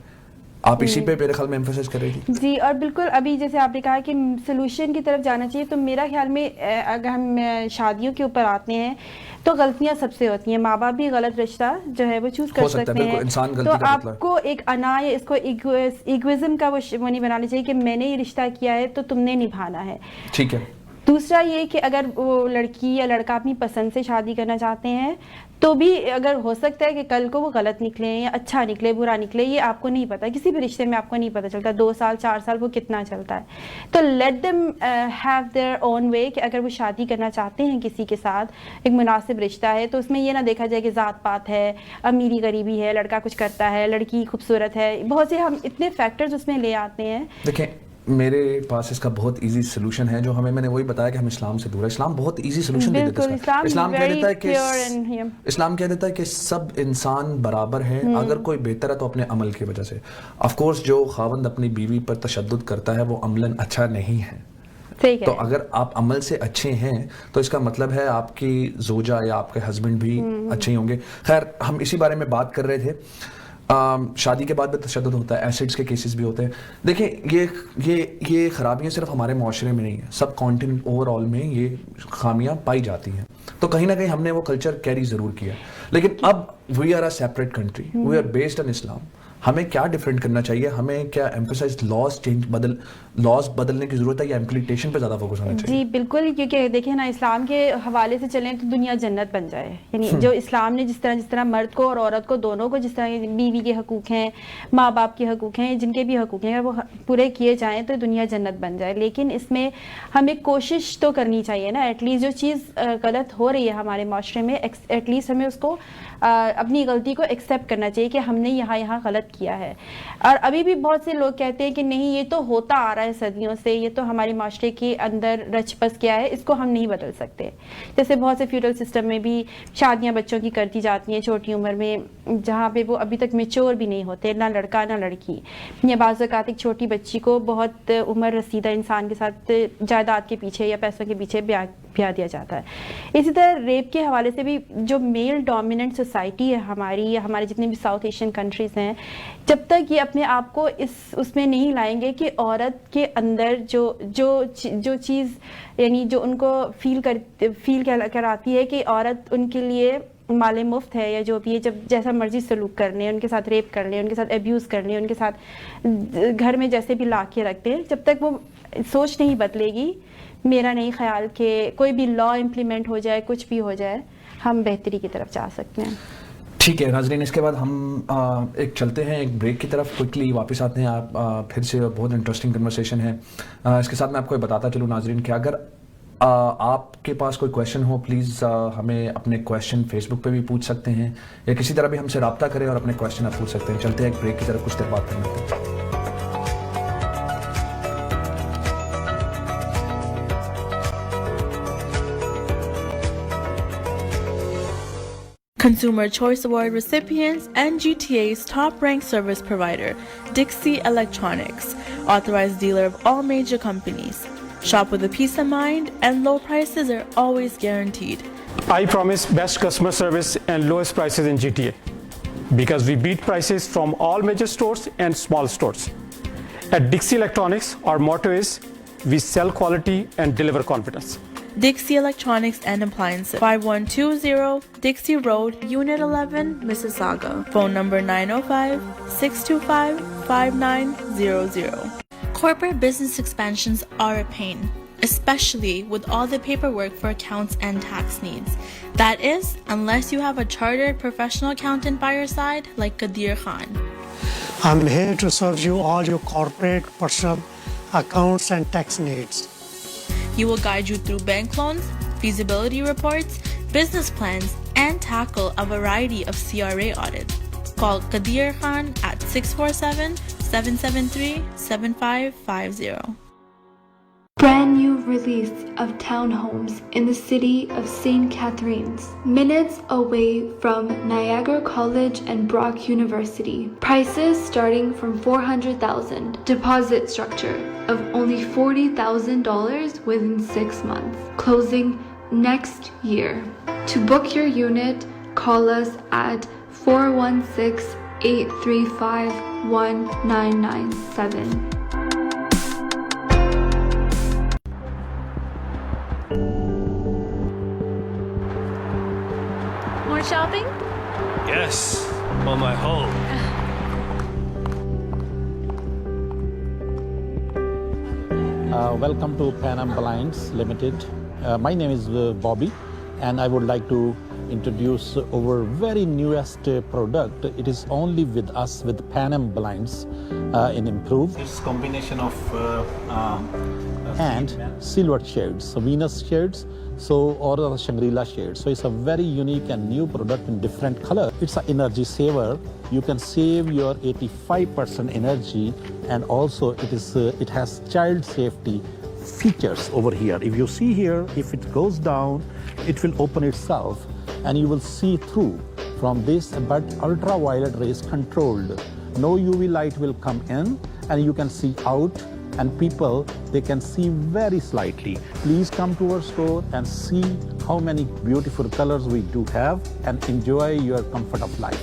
آپ اسی پہ میرے خیال میں ایمفسائز کر رہی تھی. جی, اور بالکل ابھی جیسے آپ نے کہا کہ سلوشن کی طرف جانا چاہیے, تو میرا خیال میں اگر ہم شادیوں کے اوپر آتے ہیں تو غلطیاں سب سے ہوتی ہیں. ماں باپ بھی غلط رشتہ جو ہے وہ چوز کر سکتے ہیں, تو آپ کو ایک انا یا اس کو ایگوئزم کا وہ نہیں بنانا چاہیے کہ میں نے یہ رشتہ کیا ہے تو تم نے نبھانا ہے. ٹھیک ہے. دوسرا یہ کہ اگر وہ لڑکی یا لڑکا اپنی پسند سے شادی کرنا چاہتے ہیں تو بھی اگر ہو سکتا ہے کہ کل کو وہ غلط نکلے یا اچھا نکلے برا نکلے, یہ آپ کو نہیں پتا, کسی بھی رشتے میں آپ کو نہیں پتا چلتا 2 سال 4 سال وہ کتنا چلتا ہے. تو let them have their own way, کہ اگر وہ شادی کرنا چاہتے ہیں کسی کے ساتھ, ایک مناسب رشتہ ہے, تو اس میں یہ نہ دیکھا جائے کہ ذات پات ہے, امیری غریبی ہے, لڑکا کچھ کرتا ہے, لڑکی خوبصورت ہے, بہت سے ہم اتنے فیکٹرز اس میں لے آتے ہیں. دیکھیں میرے پاس اس کا بہت ایزی سلوشن ہے, جو میں نے وہی بتایا کہ ہم اسلام سے دور ہے. اسلام بہت ایزی سلوشن دے دیتا ہے. اسلام کہہ دیتا ہے کہ سب انسان برابر ہیں, اگر کوئی بہتر ہے تو اپنے عمل کی وجہ سے. آف کورس جو خاوند اپنی بیوی پر تشدد کرتا ہے وہ عملاً اچھا نہیں ہے, تو اگر آپ عمل سے اچھے ہیں تو اس کا مطلب ہے آپ کی زوجہ یا آپ کے ہسبینڈ بھی اچھے ہی ہوں گے. خیر, ہم اسی بارے میں بات کر رہے تھے. شادی کے بعد بھی تشدد ہوتا ہے, ایسڈس کے کیسز بھی ہوتے ہیں. دیکھیں یہ خرابیاں صرف ہمارے معاشرے میں نہیں ہیں, سب کانٹیننٹ اوور آل میں یہ خامیاں پائی جاتی ہیں. تو کہیں نہ کہیں ہم نے وہ کلچر کیری ضرور کیا, لیکن اب we are a separate country, we are based on Islam. ہمیں کیا ڈیفرنٹ کرنا چاہیے؟ ہمیں کیا ایمفسائز لاز بدلنے کی ضرورت ہے یا امپلیمنٹیشن پہ زیادہ فوکس ہونا چاہیے؟ جی بالکل, کیونکہ دیکھیں نا, اسلام کے حوالے سے چلیں تو دنیا جنت بن جائے. یعنی جو اسلام نے جس طرح مرد کو اور عورت کو دونوں کو جس طرح بیوی کے حقوق ہیں, ماں باپ کے حقوق ہیں, جن کے بھی حقوق ہیں, اگر وہ پورے کیے جائیں تو دنیا جنت بن جائے. لیکن اس میں ہمیں کوشش تو کرنی چاہیے نا, ایٹ لیسٹ جو چیز غلط ہو رہی ہے ہمارے معاشرے میں, ایٹ لیسٹ ہمیں اس کو اپنی غلطی کو ایکسیپٹ کرنا چاہیے کہ ہم نے یہاں غلط کیا ہے. اور ابھی بھی بہت سے لوگ کہتے ہیں کہ نہیں یہ تو ہوتا آ رہا ہے صدیوں سے, یہ تو ہمارے معاشرے کے اندر رچ بس کیا ہے, اس کو ہم نہیں بدل سکتے. جیسے بہت سے فیوڈل سسٹم میں بھی شادیاں بچوں کی کرتی جاتی ہیں چھوٹی عمر میں, جہاں پہ وہ ابھی تک میچور بھی نہیں ہوتے, نہ لڑکا نہ لڑکی. یا بعض اوقات ایک چھوٹی بچی کو بہت عمر رسیدہ انسان کے ساتھ جائیداد کے پیچھے یا پیسوں کے پیچھے بیاہ دیا جاتا ہے. اسی طرح ریپ کے حوالے سے بھی جو میل ڈومیننٹ سوسائٹی ہے ہماری, یا ہمارے جتنے بھی ساؤتھ ایشین کنٹریز ہیں, جب تک یہ اپنے آپ کو اس میں نہیں لائیں گے کہ عورت کے اندر جو چیز یعنی جو ان کو فیل کراتی ہے کہ عورت ان کے لیے مال مفت ہے, یا جو بھی ہے, جب جیسا مرضی سلوک کر لیں, ان کے ساتھ ریپ کر لیں, ان کے ساتھ ابیوز کر لیں, ان کے ساتھ گھر میں جیسے بھی لا کے رکھتے ہیں, جب تک وہ سوچ نہیں بدلے گی, میرا نہیں خیال کہ کوئی بھی لا امپلیمنٹ ہو جائے, کچھ بھی ہو جائے, ہم بہتری کی طرف جا سکتے ہیں. ٹھیک ہے ناظرین, اس کے بعد ہم ایک چلتے ہیں ایک بریک کی طرف, کوئکلی واپس آتے ہیں. آپ پھر سے بہت انٹرسٹنگ کنورسیشن ہے. اس کے ساتھ میں آپ کو بتاتا چلوں ناظرین کہ اگر آپ کے پاس کوئی کویشچن ہو, پلیز ہمیں اپنے کویشچن فیس بک پہ بھی پوچھ سکتے ہیں, یا کسی طرح بھی ہم سے رابطہ کریں اور اپنے کویشچن آپ پوچھ سکتے ہیں. چلتے ہیں ایک بریک کی طرف, کچھ دیر بات کریں گے. Consumer Choice Award recipients and GTA's top-ranked service provider, Dixie Electronics, authorized dealer of all major companies. Shop with a peace of mind, and low prices are always guaranteed. I promise best customer service and lowest prices in GTA, because we beat prices from all major stores and small stores. At Dixie Electronics, our motto is, we sell quality and deliver confidence. Dixie Electronics and Appliances, 5120 Dixie Road, Unit 11, Mississauga. Phone number 905-625-5900. Corporate business expansions are a pain, especially with all the paperwork for accounts and tax needs. That is, unless you have a chartered professional accountant by your side like Qadir Khan. I'm here to serve you all your corporate, personal, accounts and tax needs. He will guide you through bank loans, feasibility reports, business plans, and tackle a variety of CRA audits. Call Qadir Khan at 647-773-7550. Brand new release of townhomes in the city of St. Catharines, minutes away from Niagara College and Brock University. Prices starting from $400,000. Deposit structure of only $40,000 within 6 months. Closing next year. To book your unit, call us at 416-835-1997. More shopping? Yes, on my home. Welcome to Pan Am Blinds Limited. My name is Bobby, and I would like to introduce our very newest product. It is only with us with Pan Am Blinds in improved. It's combination of and silver shades, so Venus shades, or Shangri-La shades. So it's a very unique and new product in different color. It's an energy saver. You can save your 85% energy, and also it has child safety features over here. If you see here, if it goes down, it will open itself, and you will see through from this, but ultraviolet rays controlled. No UV light will come in, and you can see out, and people, they can see very slightly. Please come to our store and see how many beautiful colors we do have, and enjoy your comfort of life.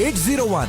801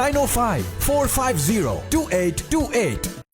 905-450-2828.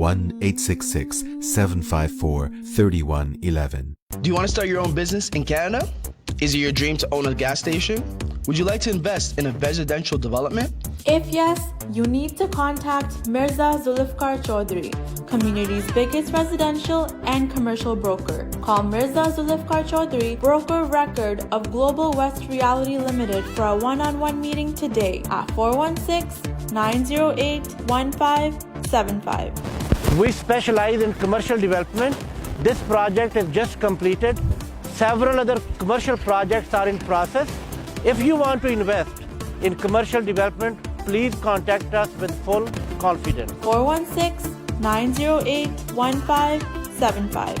1-866-754-3111। Do you want to start your own business in Canada? Is it your dream to own a gas station? Would you like to invest in a residential development? If yes, you need to contact Mirza Zulfikar Chaudhary, community's biggest residential and commercial broker. Call Mirza Zulfikar Chaudhary, broker record of Global West Reality Limited, for a one-on-one meeting today at 416-908-1575. We specialize in commercial development. This project is just completed. Several other commercial projects are in process. If you want to invest in commercial development, please contact us with full confidence. 416-908-1575.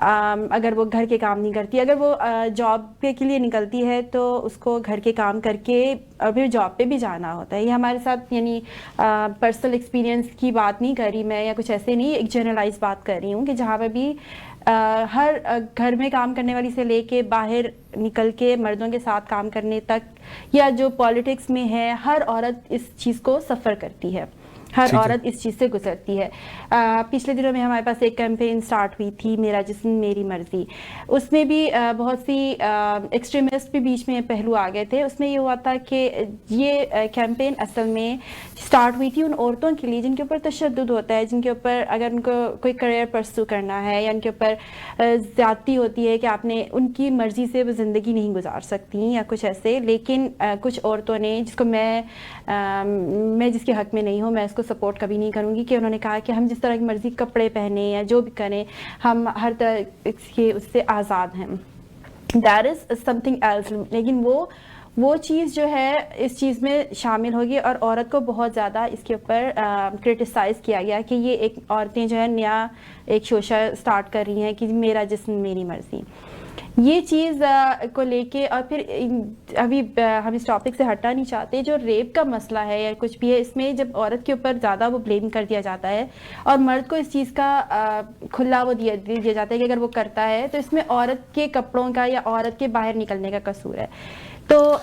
اگر وہ گھر کے کام نہیں کرتی, اگر وہ job کے لیے نکلتی ہے تو اس کو گھر کے کام کر کے پھر جاب پہ بھی جانا ہوتا ہے. یہ ہمارے ساتھ یعنی پرسنل ایکسپیرینس کی بات نہیں کر رہی میں, یا کچھ ایسے نہیں, ایک جنرلائز بات کر رہی ہوں کہ جہاں پہ بھی ہر گھر میں کام کرنے والی سے لے کے باہر نکل کے مردوں کے ساتھ کام کرنے تک, یا جو پالیٹکس میں ہے, ہر عورت اس چیز کو سفر کرتی ہے, ہر عورت اس چیز سے گزرتی ہے. پچھلے دنوں میں ہمارے پاس ایک کیمپین سٹارٹ ہوئی تھی, میرا جسم میری مرضی. اس میں بھی بہت سی ایکسٹریمسٹ بھی بیچ میں پہلو آ گئے تھے. اس میں یہ ہوا تھا کہ یہ کیمپین اصل میں سٹارٹ ہوئی تھی ان عورتوں کے لیے جن کے اوپر تشدد ہوتا ہے, جن کے اوپر اگر ان کو کوئی کریئر پرسو کرنا ہے, یا ان کے اوپر زیادتی ہوتی ہے کہ آپ نے ان کی مرضی سے وہ زندگی نہیں گزار سکتی یا کچھ ایسے. لیکن کچھ عورتوں نے, جس کو میں جس کے حق میں نہیں ہوں, میں اس کو سپورٹ کبھی نہیں کروں گی, کہ انہوں نے کہا کہ ہم جس طرح کی مرضی کپڑے پہنے یا جو بھی کریں, ہم ہر طرح کے اس سے آزاد ہیں. That is something else. لیکن وہ چیز جو ہے اس چیز میں شامل ہوگی, اور عورت کو بہت زیادہ اس کے اوپر کرٹیسائز کیا گیا کہ یہ ایک عورتیں جو ہے نیا ایک شوشہ سٹارٹ کر رہی ہیں کہ میرا جسم میری مرضی. یہ چیز کو لے کے, اور پھر ابھی ہم اس ٹاپک سے ہٹنا نہیں چاہتے, جو ریپ کا مسئلہ ہے یا کچھ بھی ہے, اس میں جب عورت کے اوپر زیادہ وہ بلیم کر دیا جاتا ہے اور مرد کو اس چیز کا کھلا وہ دیا جاتا ہے کہ اگر وہ کرتا ہے تو اس میں عورت کے کپڑوں کا یا عورت کے باہر نکلنے کا قصور ہے. تو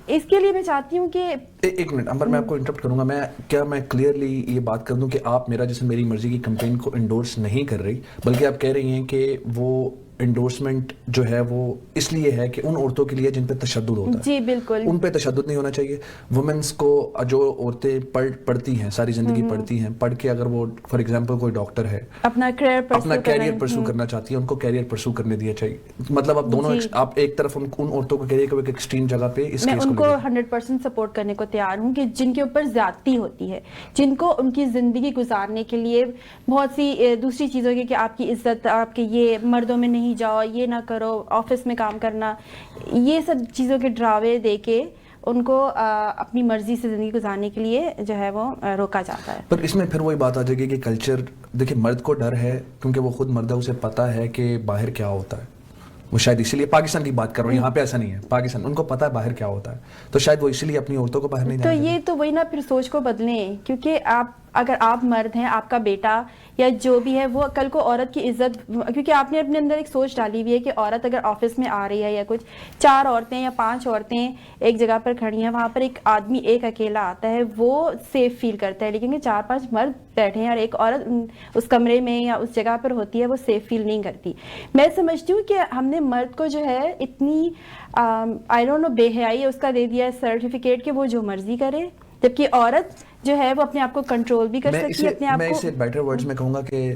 اس کے لیے میں چاہتی ہوں کہ ایک منٹ امبر, میں آپ کو انٹرپٹ کروں گا. میں کلیئرلی یہ بات کر دوں کہ آپ میرا جسم میری مرضی کی کمپین کو انڈورس نہیں کر رہی, بلکہ آپ کہہ رہی ہیں کہ وہ انڈورسمنٹ جو ہے وہ اس لیے ہے کہ ان عورتوں کے لیے جن پہ تشدد ہوتا ہے. جی بالکل, ان پہ تشدد نہیں ہونا چاہیے. وومنس کو, جو عورتیں پڑھتی ہیں, ساری زندگی پڑھتی ہیں, پڑھ کے اگر وہ فار ایگزامپل کوئی ڈاکٹر ہے, اپنا کیریئر پرسو کرنا چاہتی ہے, ان کو کیریئر پرسو کرنے دیا چاہیے. مطلب اب دونوں, آپ ایک طرف ان عورتوں کو کیریئر کو ایک ایکسٹریم جگہ پہ اس میں ان کو 100% سپورٹ کرنے کو تیار ہوں کہ جن کے اوپر زیادتی ہوتی ہے, جن کو ان کی زندگی گزارنے کے لیے بہت سی دوسری چیزوں کی, کہ آپ کی عزت, آپ کے یہ مردوں میں نہیں جاؤ, یہ نہ کرو, آفس میں کام کرنا, یہ سب چیزوں کے ڈراوے دے کے ان کو اپنی مرضی سے زندگی گزارنے کے لیے جو ہے وہ روکا جاتا ہے. پر اس میں پھر وہی بات آ جائے گی کہ کلچر, دیکھیں مرد کو ڈر ہے کیونکہ وہ خود مرد ہے, اسے پتہ ہے کہ باہر کیا ہوتا ہے. وہ شاید اسی لیے, پاکستان کی بات کر رہا ہوں, یہاں پہ ایسا نہیں ہے, پاکستان ان کو پتہ ہے باہر کیا ہوتا ہے, تو شاید وہ اسی لیے اپنی عورتوں کو باہر نہیں جانے. تو یہ تو وہی نا, پھر سوچ کو بدلیں, کیونکہ اگر آپ مرد ہیں, آپ کا بیٹا یا جو بھی ہے وہ کل کو عورت کی عزت, کیونکہ آپ نے اپنے اندر ایک سوچ ڈالی ہوئی ہے کہ عورت اگر آفس میں آ رہی ہے یا کچھ 4 عورتیں یا 5 عورتیں ایک جگہ پر کھڑی ہیں, وہاں پر ایک آدمی ایک اکیلا آتا ہے, وہ سیف فیل کرتا ہے. لیکن 4-5 مرد بیٹھے ہیں اور ایک عورت اس کمرے میں یا اس جگہ پر ہوتی ہے, وہ سیف فیل نہیں کرتی. میں سمجھتی ہوں کہ ہم نے مرد کو جو ہے اتنی آئی ڈونٹ نو بے حیائی اس کا دے دیا ہے سرٹیفکیٹ کہ وہ جو مرضی کرے, جبکہ عورت جو ہے وہ اپنے آپ کو کنٹرول بھی کر سکتی ہے اپنے آپ کو. میں اسے بیٹر ورڈز میں کہوں گا کہ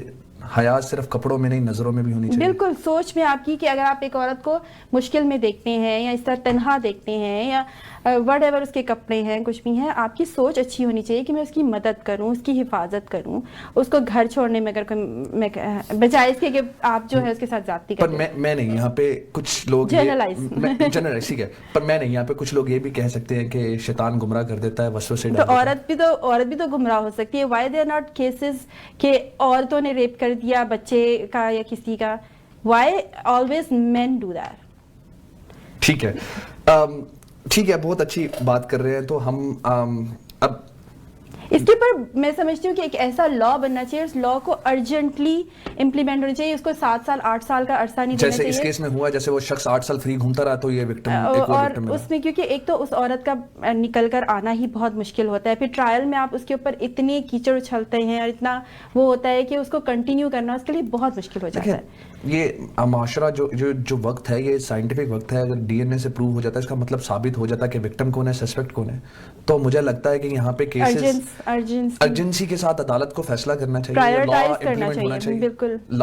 حیا صرف کپڑوں میں نہیں, نظروں میں بھی ہونی چاہیے. بالکل, سوچ میں آپ کی, کہ اگر آپ ایک عورت کو مشکل میں دیکھتے ہیں یا اس طرح تنہا دیکھتے ہیں یا وٹ ایور اس کے کپڑے ہیں, کچھ بھی ہیں, آپ کی سوچ اچھی ہونی چاہیے کہ میں اس کی مدد کروں, اس کی حفاظت کروں, اس کو گھر چھوڑنے میں اگر کوئی بجائے اس کے کہ آپ جو ہے اس کے ساتھ زیادتی کریں. پر میں نہیں, یہاں پہ کچھ لوگ جنرلائز ٹھیک ہے, پر میں نہیں, یہاں پہ کچھ لوگ یہ بھی کہہ سکتے ہیں کہ شیطان گمراہ کر دیتا ہے, وسوسے ڈال دیتا ہے. تو عورت بھی تو گمراہ ہو سکتی ہے. Why they are not cases کہ عورتوں نے ریپ کر دیا بچے کا یا کسی کا, why always men do that. ٹھیک ہے, ٹھیک ہے, بہت اچھی بات کر رہے ہیں. تو ہم اب اس کے اوپر میں سمجھتی ہوں کہ ایک ایسا لا بننا چاہیے, اس لا کو ارجنٹلی امپلیمنٹ ہونا چاہیے. اس کو 7 سال 8 سال کا عرصہ نہیں دینا چاہیے, جیسے اس کیس میں ہوا, جیسے وہ شخص 8 سال فری گھومتا رہا تو یہ وکٹم, اور اس میں کیونکہ ایک تو اس عورت کا نکل کر آنا ہی بہت مشکل ہوتا ہے, پھر ٹرائل میں آپ اس کے اوپر اتنے کیچڑ اچھلتے ہیں اور اتنا وہ ہوتا ہے کہ اس کو کنٹینیو کرنا اس کے لیے بہت مشکل ہو جاتا ہے. یہ معاشرہ جو وقت ہے, یہ سائنٹیفک وقت ہے, اگر ڈی این اے سے پروو ہو جاتا ہے, اس کا مطلب ثابت ہو جاتا ہے کہ وکٹم کون ہے, سسپیکٹ کون ہے, تو مجھے لگتا ہے کہ یہاں پہ کیسز ارجنسی کے ساتھ عدالت کو فیصلہ کرنا چاہیے, لا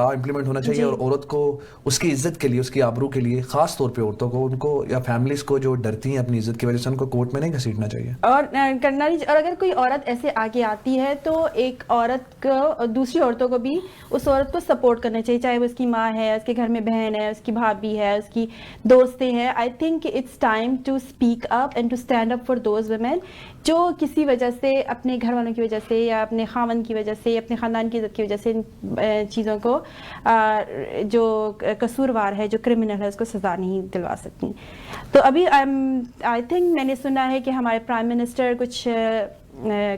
امپلیمنٹ ہونا چاہیے, اور عورت کو اس کی عزت کے لیے, اس کی آبرو کے لیے, خاص طور پہ عورتوں کو, ان کو یا فیملیز کو جو ڈرتی ہیں اپنی عزت کی وجہ سے, ان کو کورٹ میں نہیں گھسیٹنا چاہیے اور کرنا نہیں. اور اگر کوئی عورت ایسے آگے آتی ہے تو ایک عورت کو, دوسری عورتوں کو بھی اس عورت کو سپورٹ کرنا چاہیے, چاہے وہ اس کی ماں ہے, اس کے گھر میں بہن ہے, اس کی بھابھی ہے, اس کی دوستیں ہیں. I think it's time to speak up and to stand up for those women جو کسی وجہ سے اپنے گھر والوں کی وجہ سے یا اپنے خاوند کی وجہ سے یا اپنے خاندان کی عزت کی وجہ سے ان چیزوں کو جو قصوروار ہے, جو کرمنل ہے, اس کو سزا نہیں دلوا سکتی. تو ابھی آئی تھنک میں نے سنا ہے کہ ہمارے پرائم منسٹر کچھ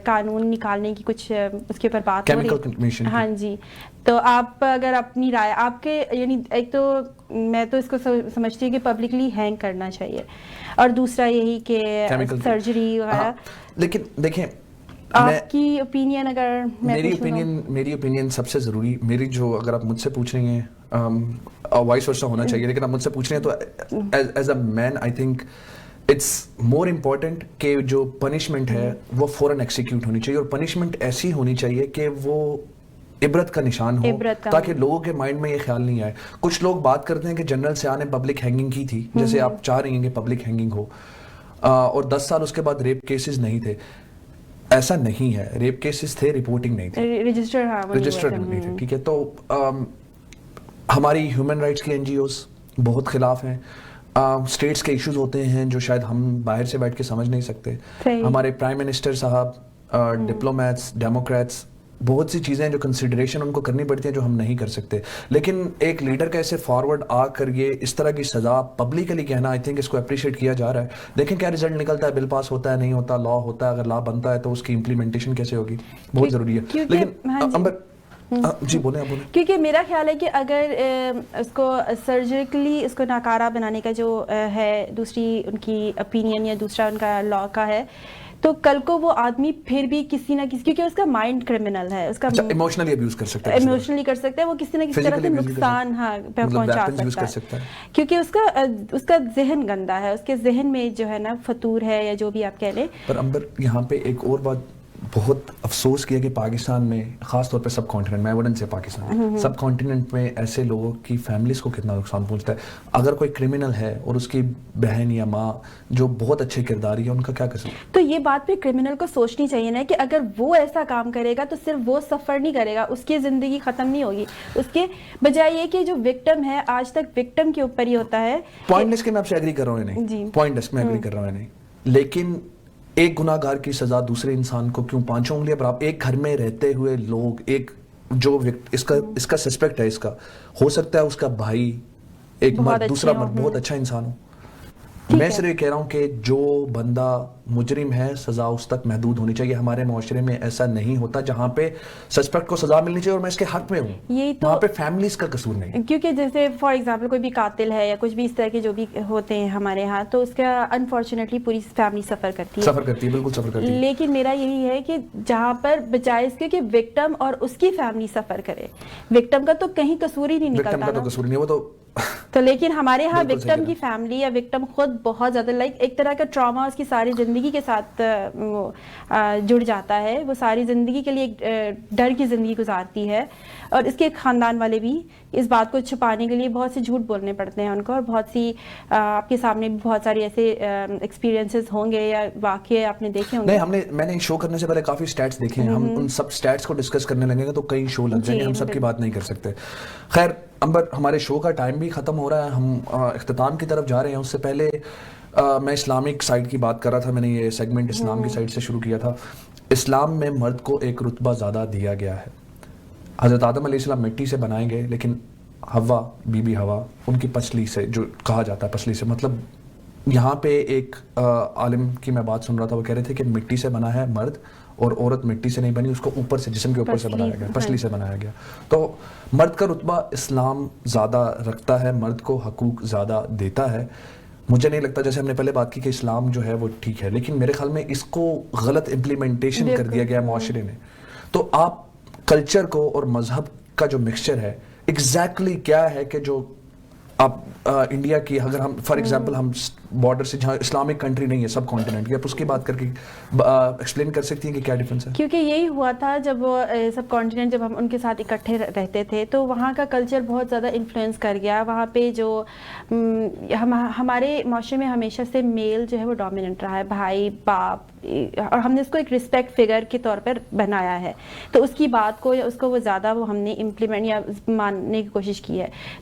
قانون نکالنے کی کچھ اس کے اوپر بات ہو رہی ہے. ہاں جی, تو آپ اگر اپنی رائے آپ کے, یعنی ایک تو میں تو اس کو سمجھتی ہوں کہ پبلکلی ہینگ کرنا چاہیے, اور دوسرا یہی کہ سرجری وغیرہ. لیکن دیکھیں آپ کی اوپینین, اگر میری اوپینین سب سے ضروری, میری جو, اگر آپ مجھ سے پوچھ رہی ہیں وائس ورسا ہونا چاہیے, لیکن آپ مجھ سے پوچھ رہے ہیں تو as a man I think it's more important کہ جو پنشمنٹ ہے وہ فوراً ایکسیکیوٹ ہونی چاہیے, اور پنشمنٹ ایسی ہونی چاہیے کہ وہ عبرت کا نشان ہو, تاکہ لوگوں کے مائنڈ میں یہ خیال نہیں آئے. کچھ لوگ بات کرتے ہیں کہ جنرل سیاہ نے پبلک ہینگنگ کی تھی, جیسے آپ چاہ رہی ہیں کہ پبلک ہینگنگ ہو, اور 10 سال اس کے بعد ریپ کیسز نہیں تھے. ایسا نہیں ہے, ریپ کیسز تھے, رپورٹنگ نہیں تھی, رجسٹرڈ نہیں تھے. ٹھیک ہے, تو ہماری ہیومن رائٹس کی NGOs بہت خلاف ہیں. اسٹیٹس کے ایشوز ہوتے ہیں جو شاید ہم باہر سے بیٹھ کے سمجھ نہیں سکتے. ہمارے پرائم منسٹر صاحب, ڈپلومیٹس, ڈیموکریٹس, بہت سی چیزیں جو کنسیڈریشن ان کو کرنی پڑتی ہیں جو ہم نہیں کر سکتے. لیکن ایک لیڈر کا ایسے فارورڈ آ کر یہ اس طرح کی سزا پبلکلی کہنا, آئی تھنک اس کو اپریشیٹ کیا جا رہا ہے. دیکھیں کیا رزلٹ نکلتا ہے, بل پاس ہوتا ہے, نہیں ہوتا, لا ہوتا ہے, اگر لا بنتا ہے تو اس کی امپلیمنٹیشن کیسے ہوگی, بہت ضروری ہے. لیکن جی بولیں, آپ بولیں. کیونکہ میرا خیال ہے کہ اگر اس کو سرجیکلی اس کو ناکارہ بنانے کا جو ہے, دوسری ان کی اپینین یا دوسرا ان کا لا کا ہے, تو کل کو وہ آدمی پھر بھی کسی نہ کسی, کیونکہ اس کا مائنڈ کرمنل ہے, اس کا ایموشنلی ابیوز کر سکتا ہے, ایموشنلی کر سکتا ہے, وہ کسی نہ کسی طرح سے نقصان پہنچا سکتا ہے, کیونکہ اس کا ذہن گندا ہے, اس کے ذہن میں جو ہے نا فتور ہے, یا جو بھی آپ کہہ لیں. پر امبر یہاں پہ ایک اور بات بہت افسوس کیا کہ پاکستان میں, خاص طور پہ سب کانٹیننٹ میں, ایویڈنس ہے پاکستان, سب کانٹیننٹ میں ایسے لوگوں کی فیملیز کو کتنا نقصان پہنچتا ہے. اگر کوئی کرمنل ہے اور اس کی بہن یا ماں جو بہت اچھے کرداری ہے, ان کا کیا قصور؟ تو یہ بات پہ کرمنل کو سوچنی چاہیے نا کہ اگر وہ ایسا کام کرے گا تو صرف وہ سفر نہیں کرے گا, اس کی زندگی ختم نہیں ہوگی. اس کے بجائے یہ کہ جو وکٹم ہے, آج تک وکٹم کے اوپر ہی ہوتا ہے. پوائنٹ لیس کے میں آپ سے ایگری کر رہا ہوں نہیں, پوائنٹ لیس میں ایگری کر رہا ہوں نہیں, لیکن ایک گناہ گار کی سزا دوسرے انسان کو کیوں 5 انگلیاں پر؟ آپ ایک گھر میں رہتے ہوئے لوگ, ایک جو اس کا سسپیکٹ ہے, اس کا ہو سکتا ہے اس کا بھائی ایک مرد, دوسرا مرد بہت اچھا انسان ہو. میں صرف یہ کہہ رہا ہوں کہ جو بندہ مجرم ہے سزا اس تک محدود ہونی چاہیے. ہمارے معاشرے میں ایسا نہیں ہوتا جہاں پہ سسپیکٹ کو سزا ملنی چاہیے اور میں اس کے حق میں ہوں, وہاں پہ فیملیز کا قصور نہیں. کیونکہ جیسے فار ایگزامپل کوئی بھی قاتل ہے یا کچھ بھی اس طرح کے جو بھی ہوتے ہیں ہمارے یہاں, تو اس کا انفارچونیٹلی پوری فیملی سفر کرتی ہے, بالکل سفر کرتی ہے. لیکن میرا یہی ہے کہ جہاں پر بجائے اس کے کہ وکٹم اور اس کی فیملی سفر کرے, وکٹم کا تو کہیں قصور ہی نہیں نکلتا, وکٹم کا تو قصور نہیں, وہ تو لیکن ہمارے یہاں وکٹم کی فیملی یا وکٹم خود بہت زیادہ ایک طرح کا ٹراما اس کی ساری زندگی کے ساتھ جڑ جاتا ہے, وہ ساری زندگی کے لیے ایک ڈر کی زندگی گزارتی ہے, اور اس کے خاندان والے بھی اس بات کو چھپانے کے لیے بہت سے جھوٹ بولنے پڑتے ہیں ان کو, اور بہت سی آپ کے سامنے بھی بہت سارے ایسے ایکسپیرینسز ہوں گے یا واقعے آپ نے دیکھے ہوں گے. نہیں, میں نے شو کرنے سے پہلے کافی سٹیٹس دیکھے ہیں, ہم ان سب سٹیٹس کو ڈسکس کرنے لگیں گے تو کئی شو لگ جائیں گے, ہم سب کی بات نہیں کر سکتے. خیر امبر, ہمارے شو کا ٹائم بھی ختم ہو رہا ہے, ہم اختتام کی طرف جا رہے ہیں. اس سے پہلے میں اسلامک سائڈ کی بات کر رہا تھا, میں نے یہ سیگمنٹ اسلام کی سائڈ سے شروع کیا تھا. اسلام میں مرد کو ایک رتبہ زیادہ دیا گیا ہے. حضرت آدم علیہ السلام مٹی سے بنائے گئے, لیکن ہوا, بی بی ہوا, ان کی پسلی سے, جو کہا جاتا ہے پسلی سے, مطلب یہاں پہ ایک عالم کی میں بات سن رہا تھا, وہ کہہ رہے تھے کہ مٹی سے بنا ہے مرد, اور عورت مٹی سے نہیں بنی, اس کو اوپر سے, جسم کے اوپر سے بنایا گیا, پسلی سے بنایا گیا. تو مرد کا رتبہ اسلام زیادہ رکھتا ہے, مرد کو حقوق زیادہ دیتا ہے. مجھے نہیں لگتا, جیسے ہم نے پہلے بات کی کہ اسلام جو ہے وہ ٹھیک ہے, لیکن میرے خیال میں اس کو غلط امپلیمنٹیشن کر دیا گیا معاشرے میں. تو آپ کلچر کو اور مذہب کا جو مکسچر ہے, ایگزیکٹلی کیا ہے کہ جو آپ انڈیا کی, اگر ہم فار ایگزامپل ہم بارڈر سے, جہاں اسلامک کنٹری نہیں ہے سب کانٹیننٹ کی, آپ اس کی بات کر کے ایکسپلین کر سکتی ہیں کہ کیا ڈفرینس ہے؟ کیونکہ یہی ہوا تھا جب وہ سب کانٹیننٹ, جب ہم ان کے ساتھ اکٹھے رہتے تھے تو وہاں کا کلچر بہت زیادہ انفلوئنس کر گیا. وہاں پہ جو ہمارے معاشرے میں ہمیشہ سے میل جو ہے وہ ڈومیننٹ رہا ہے, بھائی باپ, اور ہم نے اس کو ایک رسپیکٹ فگر کے طور پر بنایا ہے. تو اس کی بات کو یا اس کو وہ زیادہ وہ ہم نے امپلیمنٹ یا ماننے کی کوشش کی ہے.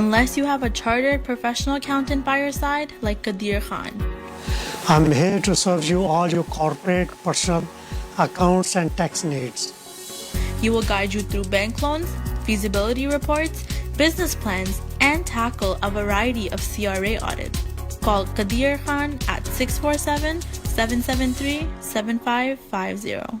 Unless you have a chartered professional accountant by your side, like Qadir Khan. I'm here to serve you all your corporate, personal, accounts and tax needs. He will guide you through bank loans, feasibility reports, business plans, and tackle a variety of CRA audits. Call Qadir Khan at 647-773-7550.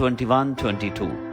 21-22,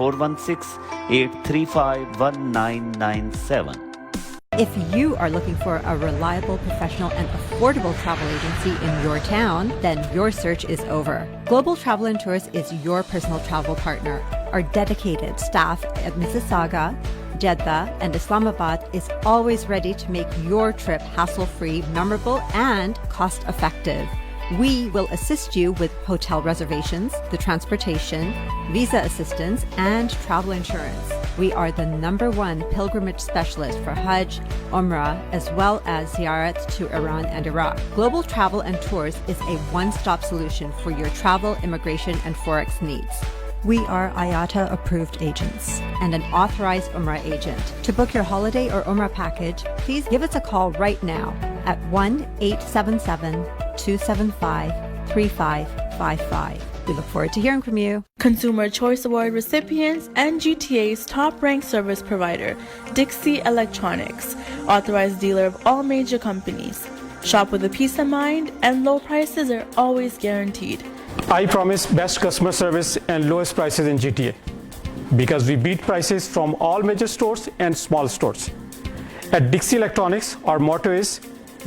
416-835-1997. If you are looking for a reliable, professional, and affordable travel agency in your town, then your search is over. Global Travel and Tours is your personal travel partner. Our dedicated staff at Mississauga, Jeddah, and Islamabad is always ready to make your trip hassle-free, memorable, and cost-effective. We will assist you with hotel reservations, the transportation, visa assistance, and travel insurance. We are the #1 pilgrimage specialist for Hajj, Umrah, as well as ziyarat to Iran and Iraq. Global Travel and Tours is a one-stop solution for your travel, immigration, and Forex needs. We are IATA approved agents and an authorized Umrah agent. To book your holiday or Umrah package, please give us a call right now at 1-877-275-3555. We look forward to hearing from you. Consumer Choice Award recipients and GTA's top-ranked service provider, Dixie Electronics, authorized dealer of all major companies. Shop with a peace of mind, and low prices are always guaranteed. I promise best customer service and lowest prices in GTA because we beat prices from all major stores and small stores. At Dixie Electronics, our motto is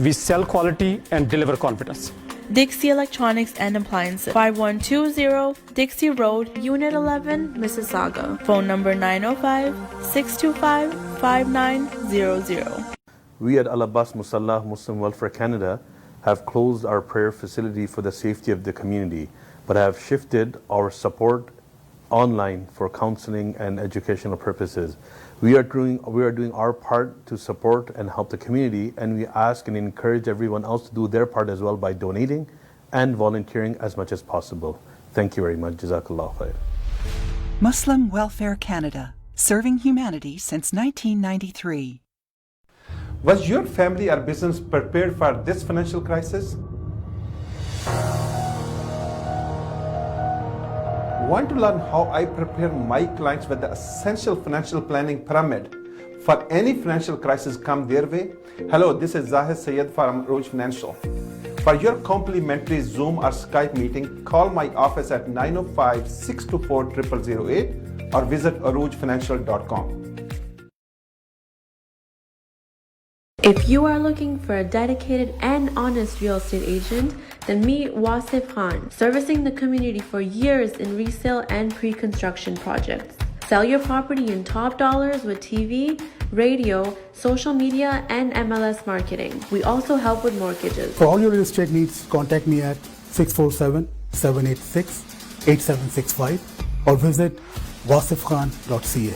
we sell quality and deliver confidence. Dixie Electronics and Appliances, 5120 Dixie Road, Unit 11, Mississauga. Phone number 905-625-5900. We at Al Abbas Musallah Muslim Welfare Canada have closed our prayer facility for the safety of the community, but have shifted our support online for counseling and educational purposes. We are doing our part to support and help the community, and we ask and encourage everyone else to do their part as well by donating and volunteering as much as possible. Thank you very much. Jazakallah khair. Muslim Welfare Canada, serving humanity since 1993. Was your family or business prepared for this financial crisis? Want to learn how I prepare my clients with the essential financial planning pyramid for any financial crisis come their way? Hello, this is Zahid Sayed from Arooj Financial. For your complimentary Zoom or Skype meeting, call my office at 905-624-0008 or visit aroojfinancial.com. If you are looking for a dedicated and honest real estate agent, then meet Wasif Khan, servicing the community for years in resale and pre-construction projects. Sell your property in top dollars with TV, radio, social media, and MLS marketing. We also help with mortgages. For all your real estate needs, contact me at 647-786-8765 or visit wasifkhan.ca.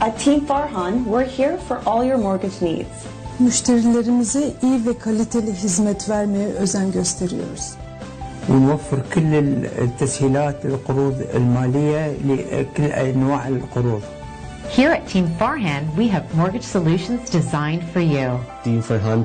At Team Farhan, we're here for all your mortgage needs. مشتريlerimize iyi ve kaliteli hizmet vermeye özen gösteriyoruz. ونوفر كل التسهيلات القروض المالية لكل أنواع القروض. Here at Team Farhan, we have mortgage solutions designed for you. Team Farhan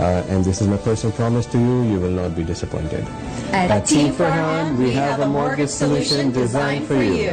And this is my personal promise to you, you will not be disappointed. At Team Farhan, we have a mortgage solution designed for you.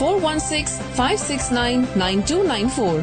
416-569-9294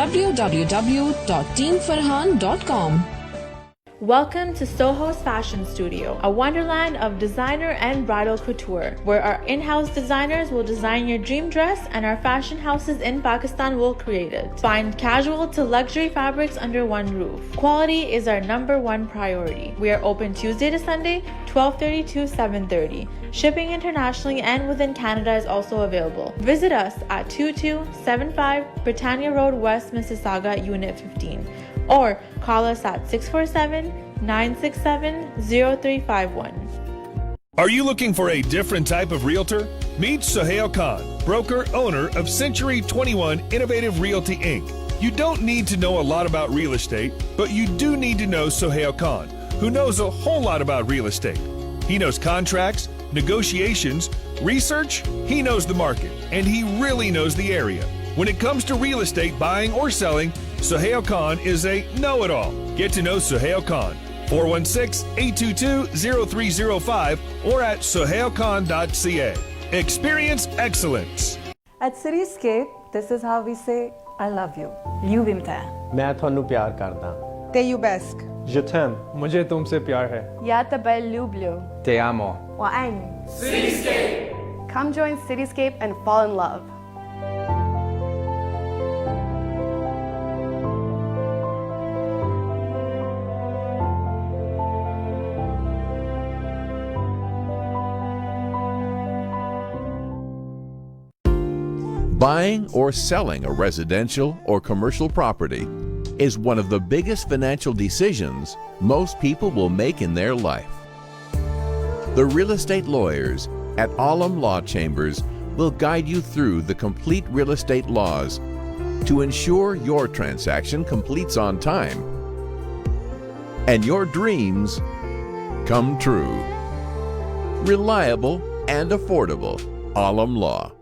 www.teamfarhan.com. Welcome to Soho's Fashion Studio, a wonderland of designer and bridal couture, where our in-house designers will design your dream dress and our fashion houses in Pakistan will create it. Find casual to luxury fabrics under one roof. Quality is our #1 priority. We are open Tuesday to Sunday, 12:30 to 7:30. Shipping internationally and within Canada is also available. Visit us at 2275 Britannia Road West, Mississauga, Unit 15. Or call us at 647-967-0351. Are you looking for a different type of realtor? Meet Sohail Khan, broker owner of Century 21 Innovative Realty Inc. You don't need to know a lot about real estate, but you do need to know Sohail Khan, who knows a whole lot about real estate. He knows contracts, negotiations, research, he knows the market, and he really knows the area. When it comes to real estate buying or selling, Sohail Khan is a know-it-all. Get to know Sohail Khan. 416-822-0305 or at sohailkhan.ca. Experience excellence. At Cityscape, this is how we say I love you. Ljubim te. میں تھانوں پیار کردا. Te iubesc. Je t'aime. مجھے تم سے پیار ہے. Ja tebe lublю. Te amo. Oang. Cityscape. Come join Cityscape and fall in love. Buying or selling a residential or commercial property is one of the biggest financial decisions most people will make in their life. The real estate lawyers at Alam Law Chambers will guide you through the complete real estate laws to ensure your transaction completes on time and your dreams come true. Reliable and affordable. Alam Law.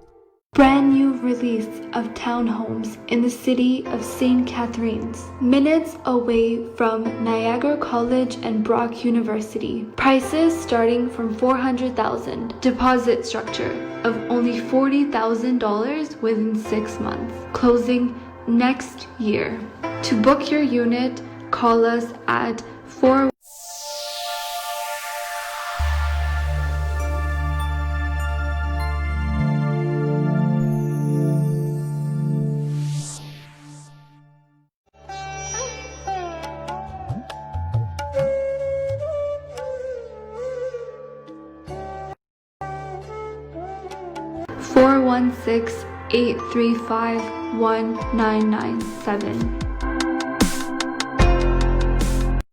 Brand new release of townhomes in the city of St. Catharines, minutes away from Niagara College and Brock University. Prices starting from $400,000. Deposit structure of only $40,000 within 6 months. Closing next year. To book your unit, call us at 416-835-1997.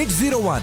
801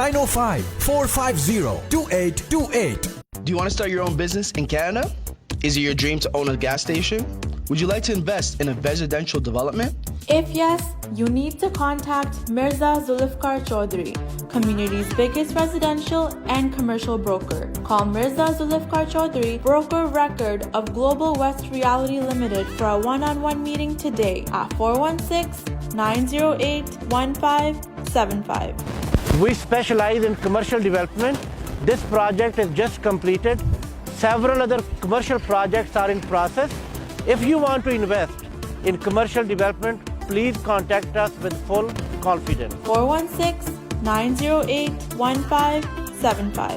905-450-2828. Do you want to start your own business in Canada? Is it your dream to own a gas station? Would you like to invest in a residential development? If yes, you need to contact Mirza Zulfikar Chaudhry, community's biggest residential and commercial broker. Call Mirza Zulfikar Chaudhry, broker record of Global West Reality Limited, for a one-on-one meeting today at 416-908-1575. We specialize in commercial development. This project is just completed. Several other commercial projects are in process. If you want to invest in commercial development, please contact us with full confidence. 416-908-1575.